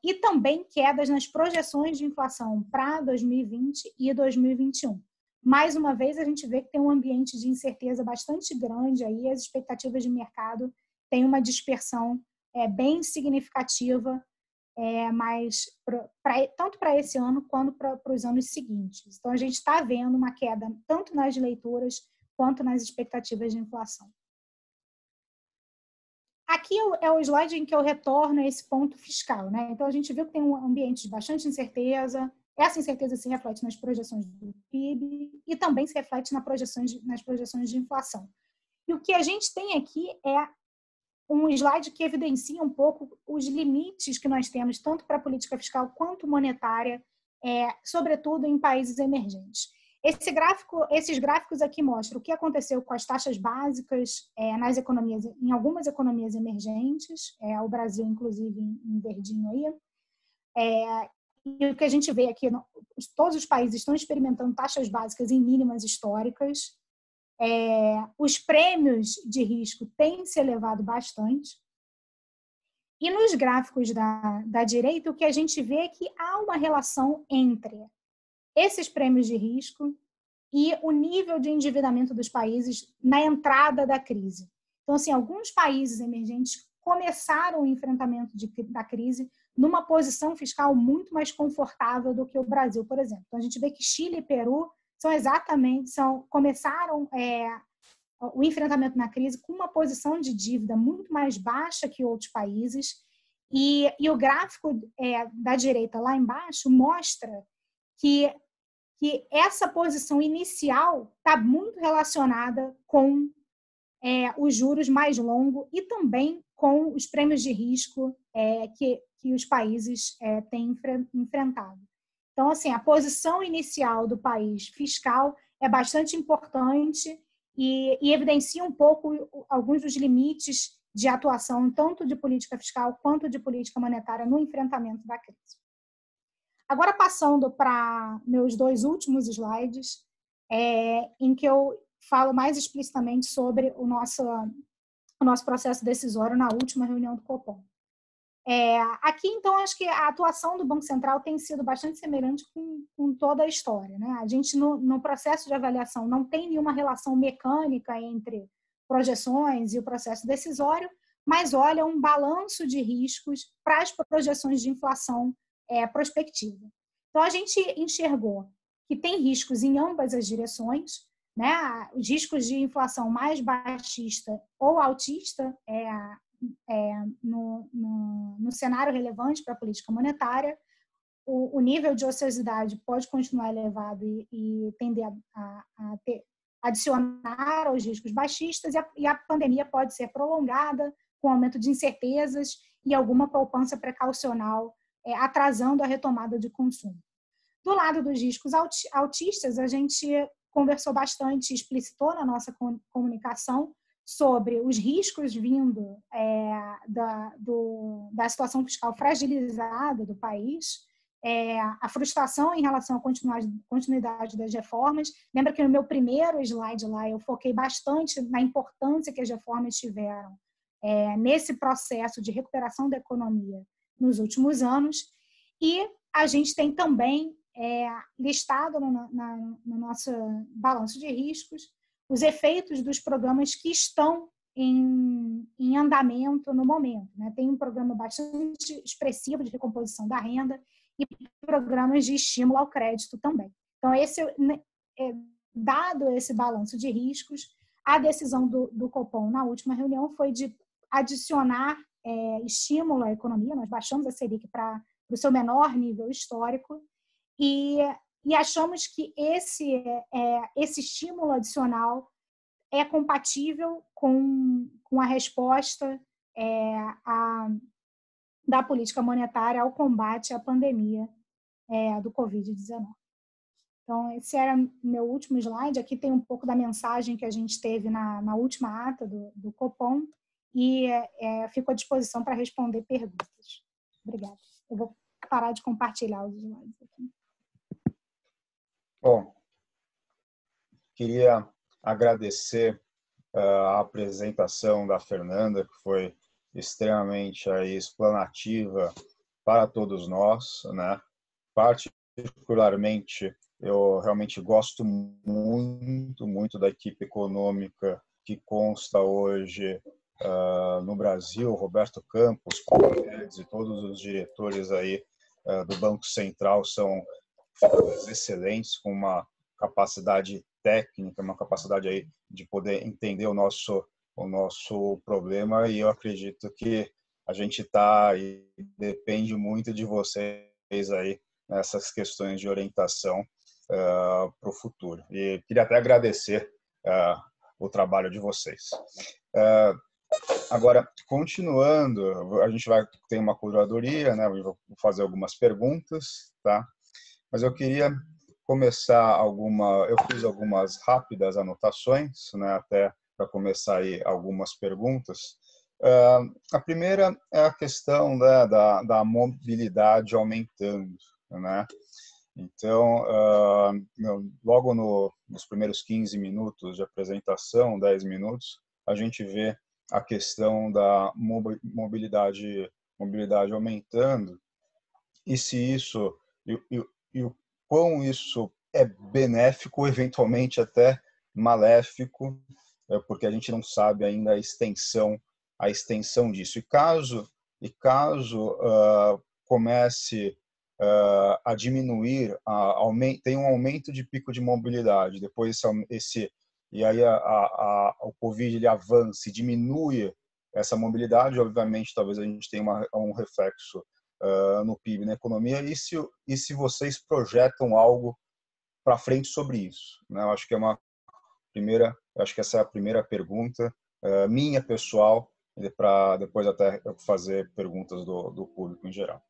e também quedas nas projeções de inflação para 2020 e 2021. Mais uma vez, a gente vê que tem um ambiente de incerteza bastante grande aí, as expectativas de mercado têm uma dispersão bem significativa, mas tanto para esse ano quanto para os anos seguintes. Então, a gente está vendo uma queda tanto nas leituras quanto nas expectativas de inflação. Aqui é o slide em que eu retorno a esse ponto fiscal, né? Então, a gente viu que tem um ambiente de bastante incerteza. Essa incerteza se reflete nas projeções do PIB e também se reflete nas projeções de inflação. E o que a gente tem aqui é um slide que evidencia um pouco os limites que nós temos, tanto para a política fiscal quanto monetária, sobretudo em países emergentes. Esses gráficos aqui mostram o que aconteceu com as taxas básicas em algumas economias emergentes, o Brasil, inclusive, em verdinho aí. E o que a gente vê aqui, todos os países estão experimentando taxas básicas em mínimas históricas. Os prêmios de risco têm se elevado bastante. E nos gráficos da direita, o que a gente vê é que há uma relação entre esses prêmios de risco e o nível de endividamento dos países na entrada da crise. Então, assim, alguns países emergentes começaram o enfrentamento da crise numa posição fiscal muito mais confortável do que o Brasil, por exemplo. Então, a gente vê que Chile e Peru começaram o enfrentamento na crise com uma posição de dívida muito mais baixa que outros países. E o gráfico da direita lá embaixo mostra que essa posição inicial está muito relacionada com os juros mais longos e também com os prêmios de risco que os países têm enfrentado. Então, assim, a posição inicial do país fiscal é bastante importante e evidencia um pouco alguns dos limites de atuação, tanto de política fiscal quanto de política monetária no enfrentamento da crise. Agora, passando para meus 2 últimos slides, em que eu falo mais explicitamente sobre o nosso processo decisório na última reunião do Copom. Aqui, então, acho que a atuação do Banco Central tem sido bastante semelhante com toda a história, né? A gente, no processo de avaliação, não tem nenhuma relação mecânica entre projeções e o processo decisório, mas olha um balanço de riscos para as projeções de inflação prospectiva. Então, a gente enxergou que tem riscos em ambas as direções, né? Os riscos de inflação mais baixista ou altista no cenário relevante para a política monetária, o nível de ociosidade pode continuar elevado e tender a adicionar aos riscos baixistas, e a pandemia pode ser prolongada com aumento de incertezas e alguma poupança precaucional, atrasando a retomada de consumo. Do lado dos riscos altistas, a gente conversou bastante, explicitou na nossa comunicação sobre os riscos vindo da situação fiscal fragilizada do país, a frustração em relação à continuidade das reformas. Lembra que no meu primeiro slide lá eu foquei bastante na importância que as reformas tiveram nesse processo de recuperação da economia nos últimos anos, e a gente tem também listado no nosso balanço de riscos os efeitos dos programas que estão em andamento no momento, né? Tem um programa bastante expressivo de recomposição da renda e programas de estímulo ao crédito também. Então, dado esse balanço de riscos, a decisão do Copom na última reunião foi de adicionar estímulo à economia. Nós baixamos a Selic para o seu menor nível histórico e achamos que esse estímulo adicional é compatível com a resposta da política monetária ao combate à pandemia do Covid-19. Então, esse era meu último slide. Aqui tem um pouco da mensagem que a gente teve na última ata do Copom, e fico à disposição para responder perguntas. Obrigada. Eu vou parar de compartilhar os slides aqui. Bom, queria agradecer a apresentação da Fernanda, que foi extremamente explanativa para todos nós, né? Particularmente, eu realmente gosto muito da equipe econômica que consta hoje no Brasil, Roberto Campos, Paulo Guedes e todos os diretores aí do Banco Central são figuras excelentes, com uma capacidade técnica, uma capacidade aí de poder entender o nosso problema, e eu acredito que a gente está e depende muito de vocês aí nessas questões de orientação para o futuro. E queria até agradecer o trabalho de vocês. Agora, continuando, a gente vai ter uma curadoria, né? Eu vou fazer algumas perguntas, tá? Mas eu queria começar eu fiz algumas rápidas anotações, né? Até para começar aí algumas perguntas. A primeira é a questão, né, da mobilidade aumentando, né? Então, logo nos primeiros 15 minutos de apresentação, 10 minutos, a gente vê a questão da mobilidade aumentando, e se isso e o quão isso é benéfico ou eventualmente até maléfico, porque a gente não sabe ainda a extensão disso. E caso comece a diminuir, tem um aumento de pico de mobilidade, depois e aí o Covid ele avança e diminui essa mobilidade, obviamente talvez a gente tenha um reflexo no PIB, na economia, e se vocês projetam algo para frente sobre isso, né? Eu acho que essa é a primeira pergunta minha pessoal, para depois até eu fazer perguntas do público em geral.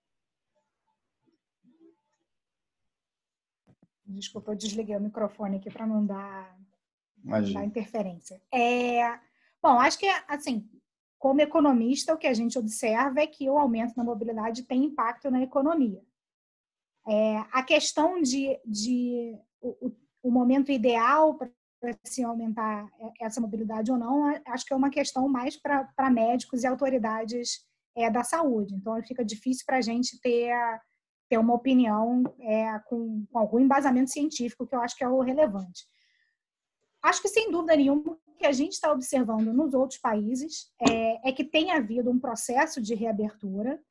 Desculpa, eu desliguei o microfone aqui para não dar interferência. Bom, acho que, assim, como economista, o que a gente observa é que o aumento da mobilidade tem impacto na economia. A questão o momento ideal para se aumentar essa mobilidade ou não, acho que é uma questão mais para médicos e autoridades da saúde. Então, fica difícil para a gente ter uma opinião com algum embasamento científico, que eu acho que é o relevante. Acho que, sem dúvida nenhuma, o que a gente está observando nos outros países é que tem havido um processo de reabertura.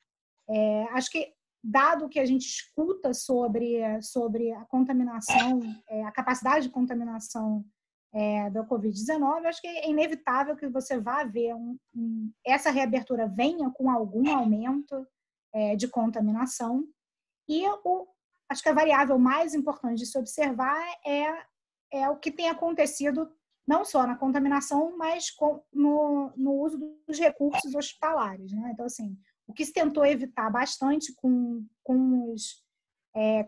Acho que, dado que a gente escuta sobre a contaminação, a capacidade de contaminação da Covid-19, acho que é inevitável que você vá ver essa reabertura venha com algum aumento de contaminação. E acho que a variável mais importante de se observar é o que tem acontecido não só na contaminação, mas no uso dos recursos hospitalares, né? Então, assim, o que se tentou evitar bastante com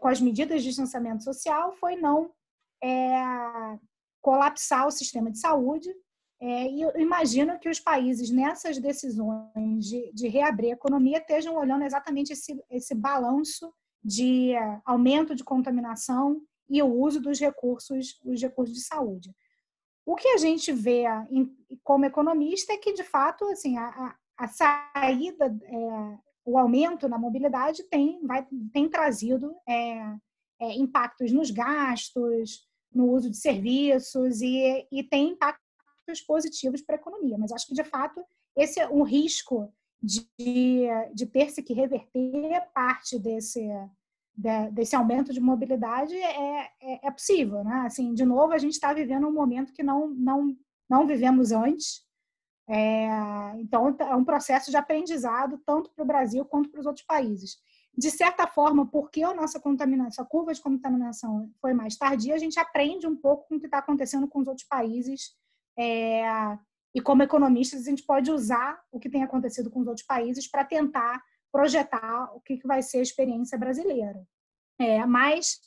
as medidas de distanciamento social foi não colapsar o sistema de saúde. E eu imagino que os países, nessas decisões de reabrir a economia, estejam olhando exatamente esse balanço de aumento de contaminação e o uso dos recursos de saúde. O que a gente vê como economista é que, de fato, assim, a saída, o aumento na mobilidade tem trazido impactos nos gastos, no uso de serviços e tem impactos positivos para a economia. Mas acho que, de fato, esse é um risco de ter-se que reverter parte desse aumento de mobilidade é possível, né? Assim, de novo, a gente está vivendo um momento que não vivemos antes. Então, é um processo de aprendizado tanto para o Brasil quanto para os outros países. De certa forma, porque a a curva de contaminação foi mais tardia, a gente aprende um pouco com o que está acontecendo com os outros países. E como economistas, a gente pode usar o que tem acontecido com os outros países para tentar projetar o que vai ser a experiência brasileira. Mas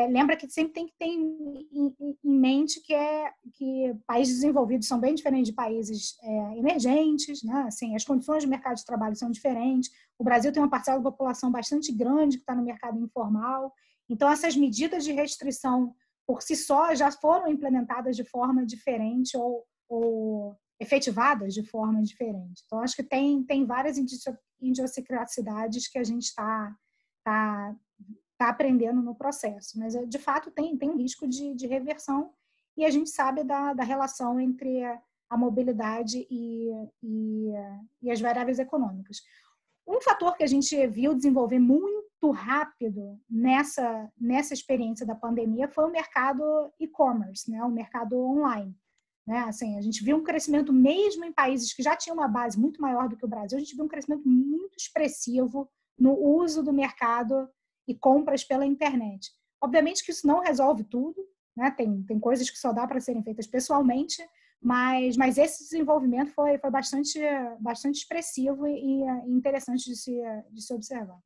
lembra que sempre tem que ter em mente que países desenvolvidos são bem diferentes de países emergentes, né? Assim, as condições de mercado de trabalho são diferentes. O Brasil tem uma parcela da população bastante grande que está no mercado informal. Então, essas medidas de restrição, por si só, já foram implementadas de forma diferente ou efetivadas de forma diferente. Então, acho que tem várias idiosincrasiedades que a gente está aprendendo no processo. Mas, de fato, tem um risco de reversão e a gente sabe da relação entre a mobilidade e as variáveis econômicas. Um fator que a gente viu desenvolver muito rápido nessa experiência da pandemia foi o mercado e-commerce, né? O mercado online. Né? Assim, a gente viu um crescimento, mesmo em países que já tinham uma base muito maior do que o Brasil, a gente viu um crescimento muito expressivo no uso do mercado e compras pela internet. Obviamente que isso não resolve tudo, né? Tem coisas que só dá para serem feitas pessoalmente, mas esse desenvolvimento foi bastante expressivo e interessante de se observar.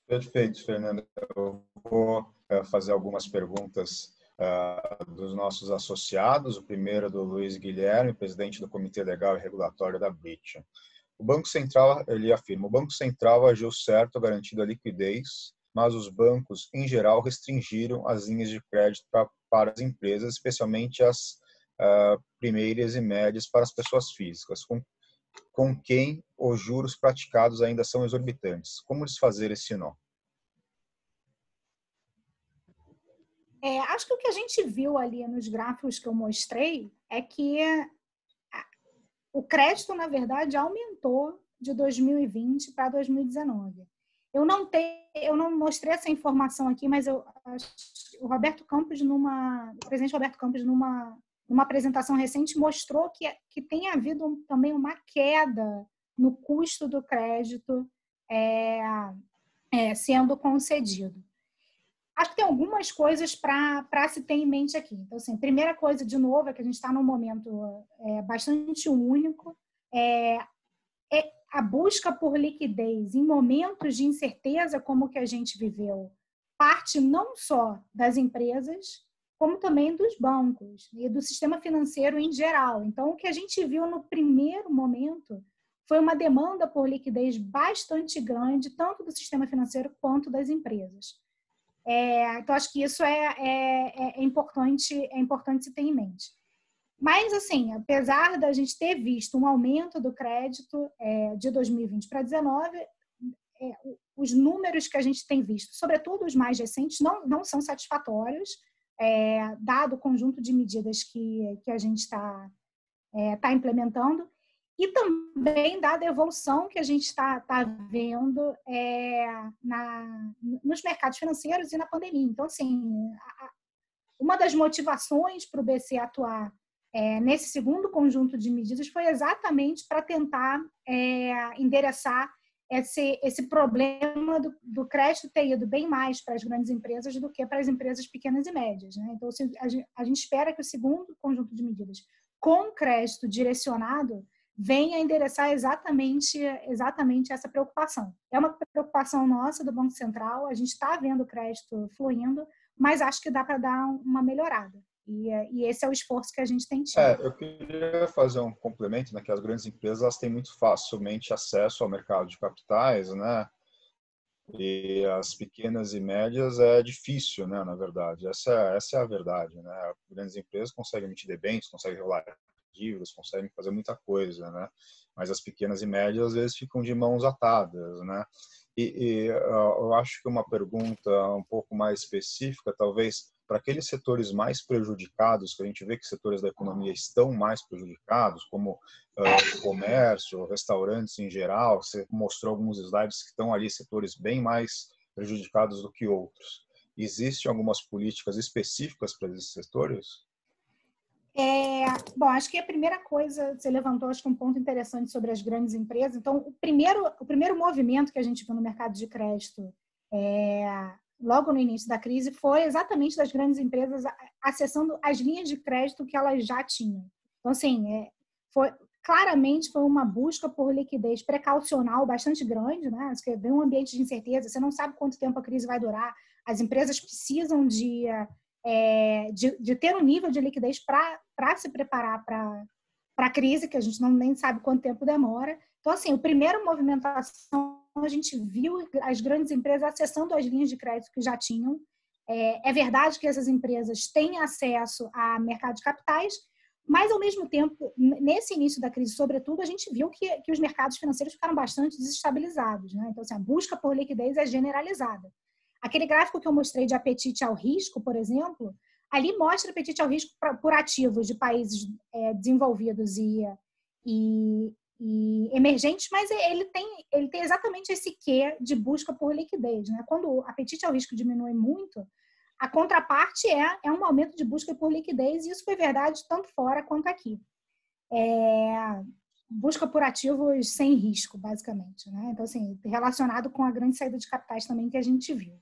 Perfeito, Fernanda. Eu vou fazer algumas perguntas dos nossos associados. O primeiro é do Luiz Guilherme, presidente do Comitê Legal e Regulatório da Britiam. O Banco Central, ele afirma, o Banco Central agiu certo garantindo a liquidez, mas os bancos, em geral, restringiram as linhas de crédito para as empresas, especialmente as primeiras e médias para as pessoas físicas, com quem os juros praticados ainda são exorbitantes. Como desfazer esse nó? Acho que o que a gente viu ali nos gráficos que eu mostrei é que o crédito, na verdade, aumentou de 2020 para 2019. Eu não mostrei essa informação aqui, mas o Roberto Campos, o presidente Roberto Campos, numa apresentação recente, mostrou que tem havido também uma queda no custo do crédito sendo concedido. Acho que tem algumas coisas para se ter em mente aqui. Então, assim, primeira coisa, de novo, é que a gente está num momento bastante único. A busca por liquidez em momentos de incerteza como o que a gente viveu parte não só das empresas, como também dos bancos e do sistema financeiro em geral. Então, o que a gente viu no primeiro momento foi uma demanda por liquidez bastante grande, tanto do sistema financeiro quanto das empresas. Então, acho que isso é importante se ter em mente. Mas, assim, apesar da gente ter visto um aumento do crédito de 2020 para 2019, os números que a gente tem visto, sobretudo os mais recentes, não são satisfatórios, dado o conjunto de medidas que a gente está implementando, e também dada a evolução que a gente está vendo nos mercados financeiros e na pandemia. Então, assim, uma das motivações para o BC atuar nesse segundo conjunto de medidas foi exatamente para tentar endereçar esse problema do crédito ter ido bem mais para as grandes empresas do que para as empresas pequenas e médias, né? Então, a gente espera que o segundo conjunto de medidas com crédito direcionado venha endereçar exatamente essa preocupação. É uma preocupação nossa do Banco Central, a gente está vendo o crédito fluindo, mas acho que dá para dar uma melhorada. E esse é o esforço que a gente tem tido. Eu queria fazer um complemento, né, que as grandes empresas elas têm muito facilmente acesso ao mercado de capitais, né? E as pequenas e médias é difícil, né, na verdade. Essa é a verdade, né? As grandes empresas conseguem emitir debêntures, conseguem rolar dívidas, conseguem fazer muita coisa, né? Mas as pequenas e médias às vezes ficam de mãos atadas, né? E eu acho que uma pergunta um pouco mais específica, talvez, para aqueles setores mais prejudicados, que a gente vê que setores da economia estão mais prejudicados, como o comércio, restaurantes em geral, você mostrou alguns slides que estão ali, setores bem mais prejudicados do que outros. Existem algumas políticas específicas para esses setores? Bom, acho que a primeira coisa, você levantou, acho que um ponto interessante sobre as grandes empresas. Então, o primeiro movimento que a gente viu no mercado de crédito logo no início da crise foi exatamente das grandes empresas acessando as linhas de crédito que elas já tinham. Então, assim, claramente foi uma busca por liquidez precaucional bastante grande, né? Porque vem um ambiente de incerteza, você não sabe quanto tempo a crise vai durar, as empresas precisam de ter um nível de liquidez para se preparar para a crise, que a gente nem sabe quanto tempo demora. Então, assim, o primeiro movimentação, a gente viu as grandes empresas acessando as linhas de crédito que já tinham. É verdade que essas empresas têm acesso a mercado de capitais, mas, ao mesmo tempo, nesse início da crise, sobretudo, a gente viu que os mercados financeiros ficaram bastante desestabilizados, né? Então, assim, a busca por liquidez é generalizada. Aquele gráfico que eu mostrei de apetite ao risco, por exemplo, ali mostra apetite ao risco por ativos de países desenvolvidos e emergentes, mas ele tem exatamente esse quê de busca por liquidez, né? Quando o apetite ao risco diminui muito, a contraparte é um aumento de busca por liquidez, e isso foi verdade tanto fora quanto aqui. Busca por ativos sem risco, basicamente, né? Então, assim, relacionado com a grande saída de capitais também que a gente viu.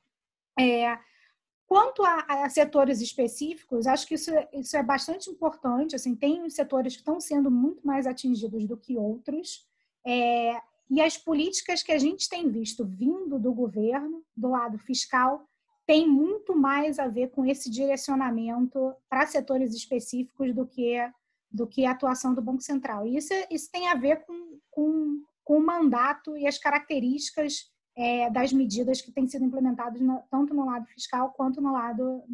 Quanto a setores específicos, acho que isso é bastante importante. Assim, tem setores que estão sendo muito mais atingidos do que outros, e as políticas que a gente tem visto vindo do governo, do lado fiscal, tem muito mais a ver com esse direcionamento para setores específicos do que a atuação do Banco Central. E isso tem a ver com o mandato e as características das medidas que têm sido implementadas tanto no lado fiscal quanto no lado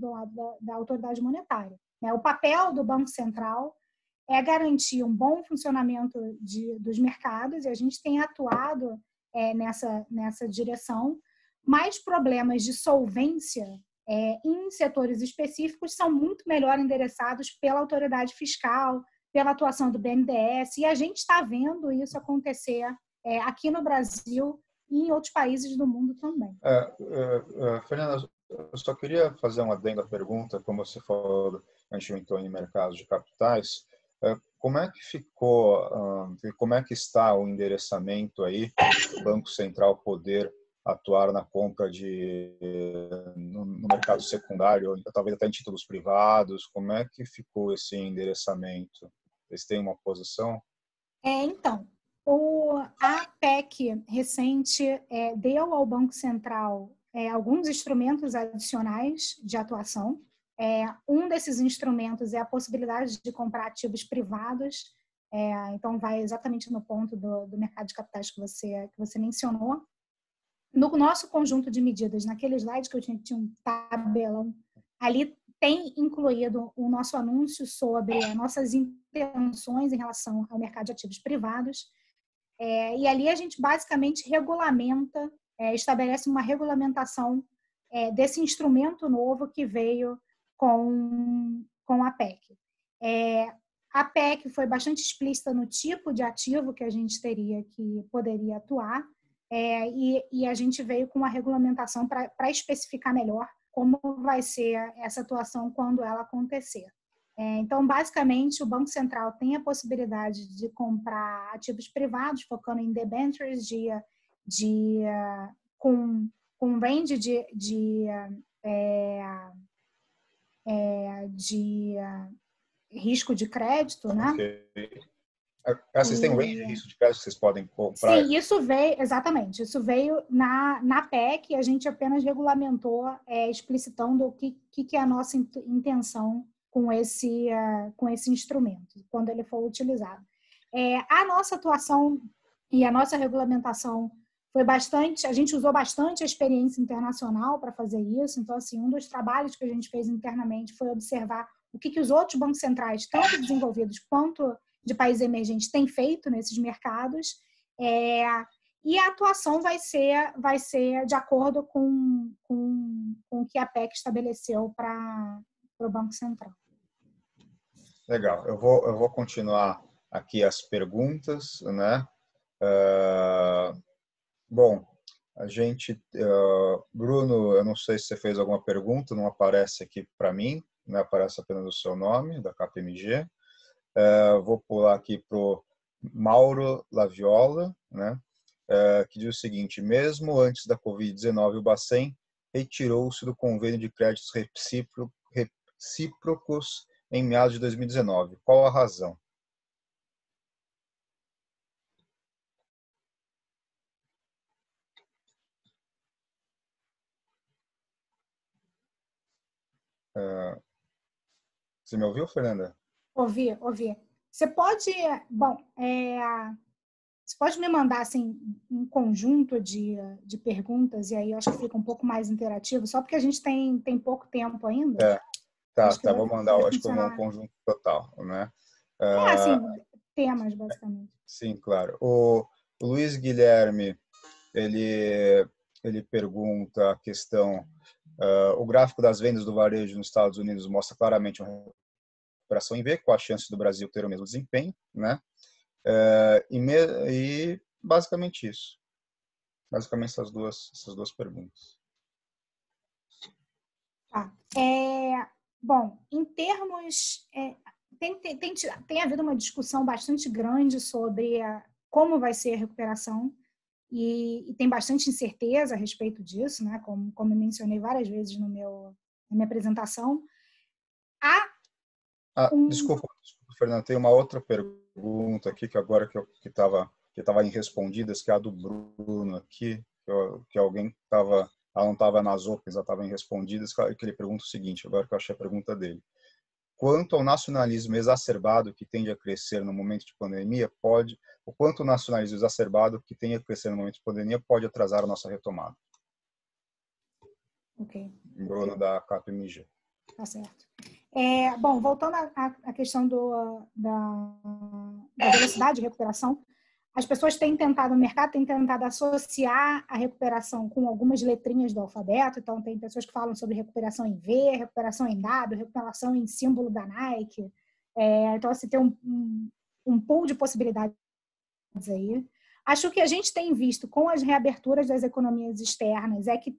da autoridade monetária. O papel do Banco Central é garantir um bom funcionamento dos mercados, e a gente tem atuado nessa direção, mas problemas de solvência em setores específicos são muito melhor endereçados pela autoridade fiscal, pela atuação do BNDES, e a gente está vendo isso acontecer aqui no Brasil e em outros países do mundo também. Fernanda, eu só queria fazer um adendo à pergunta, como você falou, a gente entrou em mercados de capitais. Como é que ficou, como é que está o endereçamento aí do Banco Central poder atuar na compra no mercado secundário, ou talvez até em títulos privados? Como é que ficou esse endereçamento? Eles têm uma posição? Então, a PEC recente deu ao Banco Central alguns instrumentos adicionais de atuação. Um desses instrumentos é a possibilidade de comprar ativos privados, então vai exatamente no ponto do mercado de capitais que você mencionou. No nosso conjunto de medidas, naquele slide que eu tinha um tabelão, ali tem incluído o nosso anúncio sobre as nossas intenções em relação ao mercado de ativos privados. E ali a gente basicamente regulamenta, estabelece uma regulamentação desse instrumento novo que veio com a PEC. A PEC foi bastante explícita no tipo de ativo que a gente poderia atuar, e a gente veio com uma regulamentação para especificar melhor como vai ser essa atuação quando ela acontecer. Então, basicamente, o Banco Central tem a possibilidade de comprar ativos privados, focando em debentures com range de risco de crédito, né? Okay. Vocês têm um range de risco de crédito que vocês podem comprar? Sim, exatamente. Isso veio na PEC, a gente apenas regulamentou, explicitando o que é a nossa intenção com esse instrumento, quando ele for utilizado. A nossa atuação e a nossa regulamentação a gente usou bastante a experiência internacional para fazer isso. Então, assim, um dos trabalhos que a gente fez internamente foi observar o que os outros bancos centrais, tanto desenvolvidos quanto de países emergentes, têm feito nesses mercados. E a atuação vai ser de acordo com o que a PEC estabeleceu para o Banco Central. Legal. Eu vou continuar aqui as perguntas, né? Bom, a gente... Bruno, eu não sei se você fez alguma pergunta, não aparece aqui para mim, né? Aparece apenas o seu nome, da KPMG. Vou pular aqui para o Mauro Laviola, né? Que diz o seguinte: mesmo antes da Covid-19, o Bacen retirou-se do convênio de créditos recíprocos em meados de 2019. Qual a razão? Você me ouviu, Fernanda? Ouvi. Você pode me mandar assim, um conjunto de perguntas, e aí eu acho que fica um pouco mais interativo, só porque a gente tem pouco tempo ainda. Tá, vou mandar, acho que um conjunto total, né? Assim, temas, basicamente. Sim, claro. O Luiz Guilherme, ele pergunta a questão, o gráfico das vendas do varejo nos Estados Unidos mostra claramente uma recuperação em V, com a chance do Brasil ter o mesmo desempenho, né? E basicamente isso. Basicamente essas duas perguntas. Tá. Bom, em termos... tem havido uma discussão bastante grande sobre como vai ser a recuperação, e tem bastante incerteza a respeito disso, né? Como eu mencionei várias vezes na minha apresentação. Desculpa, Fernando, tem uma outra pergunta aqui que agora que estava em respondidas, que é a do Bruno aqui, que alguém ela não estava nas OPs, ela estava em respondidas, que ele pergunta o seguinte, agora que eu achei a pergunta dele: quanto ao nacionalismo exacerbado que tende a crescer no momento de pandemia, o quanto o nacionalismo exacerbado que tende a crescer no momento de pandemia pode atrasar a nossa retomada? Ok. Bruno, da KPMG. Tá certo. Bom, voltando à questão da velocidade de recuperação, as pessoas o mercado tem tentado associar a recuperação com algumas letrinhas do alfabeto. Então, tem pessoas que falam sobre recuperação em V, recuperação em W, recuperação em símbolo da Nike. Então, assim, tem um pool de possibilidades aí. Acho que a gente tem visto com as reaberturas das economias externas que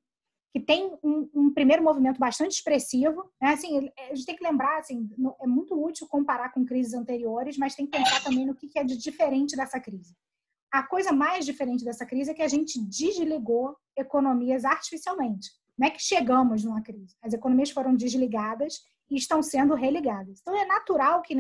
tem um primeiro movimento bastante expressivo, né? Assim, a gente tem que lembrar, assim, é muito útil comparar com crises anteriores, mas tem que pensar também no que é de diferente dessa crise. A coisa mais diferente dessa crise é que a gente desligou economias artificialmente. Não é que chegamos numa crise. As economias foram desligadas e estão sendo religadas. Então, é natural que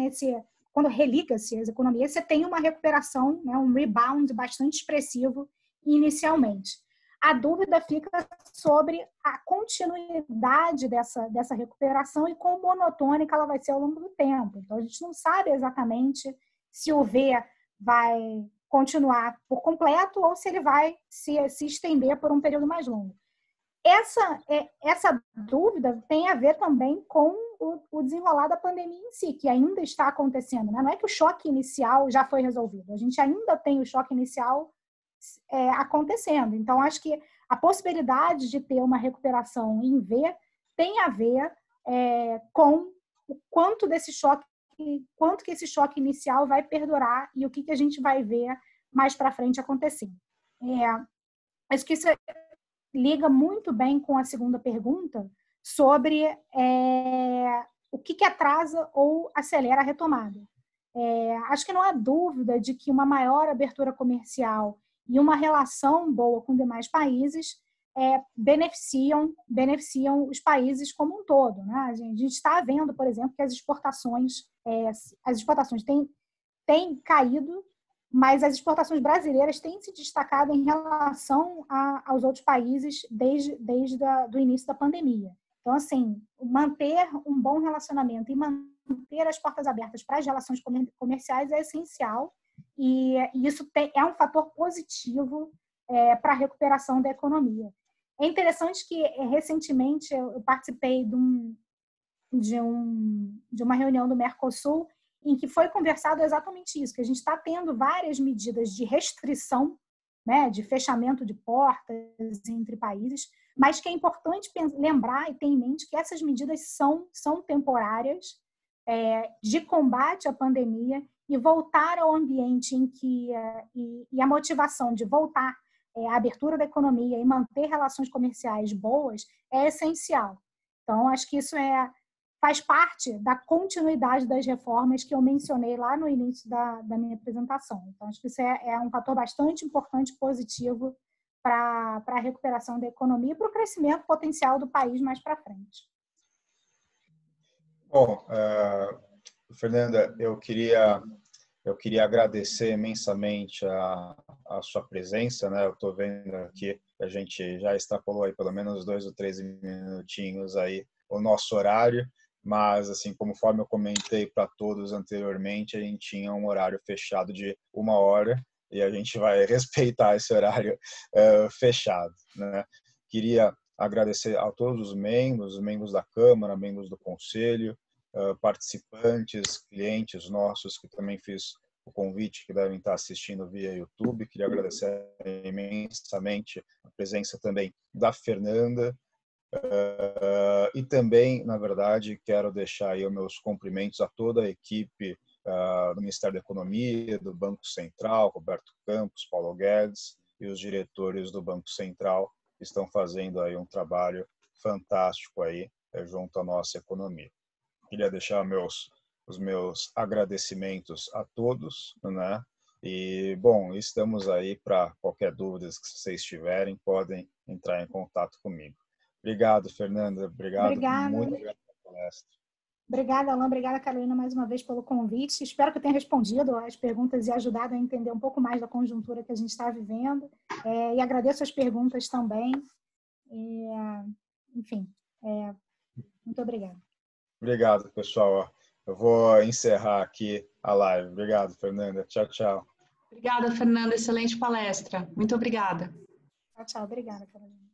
quando religa-se as economias, você tem uma recuperação, né, um rebound bastante expressivo inicialmente. A dúvida fica sobre a continuidade dessa recuperação e quão monotônica ela vai ser ao longo do tempo. Então, a gente não sabe exatamente se o V vai continuar por completo ou se ele vai se estender por um período mais longo. Essa dúvida tem a ver também com o desenrolar da pandemia em si, que ainda está acontecendo, né? Não é que o choque inicial já foi resolvido, a gente ainda tem o choque inicial acontecendo. Então, acho que a possibilidade de ter uma recuperação em V tem a ver com o quanto que esse choque inicial vai perdurar e o que a gente vai ver mais para frente acontecer. Acho que isso liga muito bem com a segunda pergunta sobre o que atrasa ou acelera a retomada. Acho que não há dúvida de que uma maior abertura comercial e uma relação boa com demais países beneficiam os países como um todo, né? A gente está vendo, por exemplo, que as exportações têm caído, mas as exportações brasileiras têm se destacado em relação aos outros países desde o início da pandemia. Então, assim, manter um bom relacionamento e manter as portas abertas para as relações comerciais é essencial, e isso é um fator positivo para a recuperação da economia. É interessante que, recentemente, eu participei de uma reunião do Mercosul em que foi conversado exatamente isso, que a gente está tendo várias medidas de restrição, né, de fechamento de portas entre países, mas que é importante lembrar e ter em mente que essas medidas são temporárias, de combate à pandemia, e voltar ao ambiente em que e a motivação de voltar à abertura da economia e manter relações comerciais boas é essencial. Então, acho que isso faz parte da continuidade das reformas que eu mencionei lá no início da minha apresentação. Então, acho que isso é um fator bastante importante e positivo para a recuperação da economia e para o crescimento potencial do país mais para frente. Bom, Fernanda, eu queria agradecer imensamente a sua presença, né? Eu estou vendo aqui que a gente já extrapolou aí pelo menos 2 ou 3 minutinhos aí o nosso horário, mas assim, conforme eu comentei para todos anteriormente, a gente tinha um horário fechado de 1 hora e a gente vai respeitar esse horário fechado, né? Queria agradecer a todos os membros da Câmara, membros do Conselho, participantes, clientes nossos que também fiz o convite, que devem estar assistindo via YouTube. Queria agradecer imensamente a presença também da Fernanda, e também, na verdade, quero deixar aí os meus cumprimentos a toda a equipe do Ministério da Economia, do Banco Central, Roberto Campos, Paulo Guedes, e os diretores do Banco Central, que estão fazendo aí um trabalho fantástico aí junto à nossa economia. Queria deixar os meus agradecimentos a todos, né? E, bom, estamos aí para qualquer dúvida que vocês tiverem, podem entrar em contato comigo. Obrigado, Fernanda. Obrigada. Muito obrigado pela palestra. Obrigada, Alain. Obrigada, Carolina, mais uma vez pelo convite. Espero que eu tenha respondido as perguntas e ajudado a entender um pouco mais da conjuntura que a gente está vivendo. E agradeço as perguntas também. Enfim, muito obrigada. Obrigado, pessoal. Eu vou encerrar aqui a live. Obrigado, Fernanda. Tchau, tchau. Obrigada, Fernanda. Excelente palestra. Muito obrigada. Tchau, tchau. Obrigada, Carolina.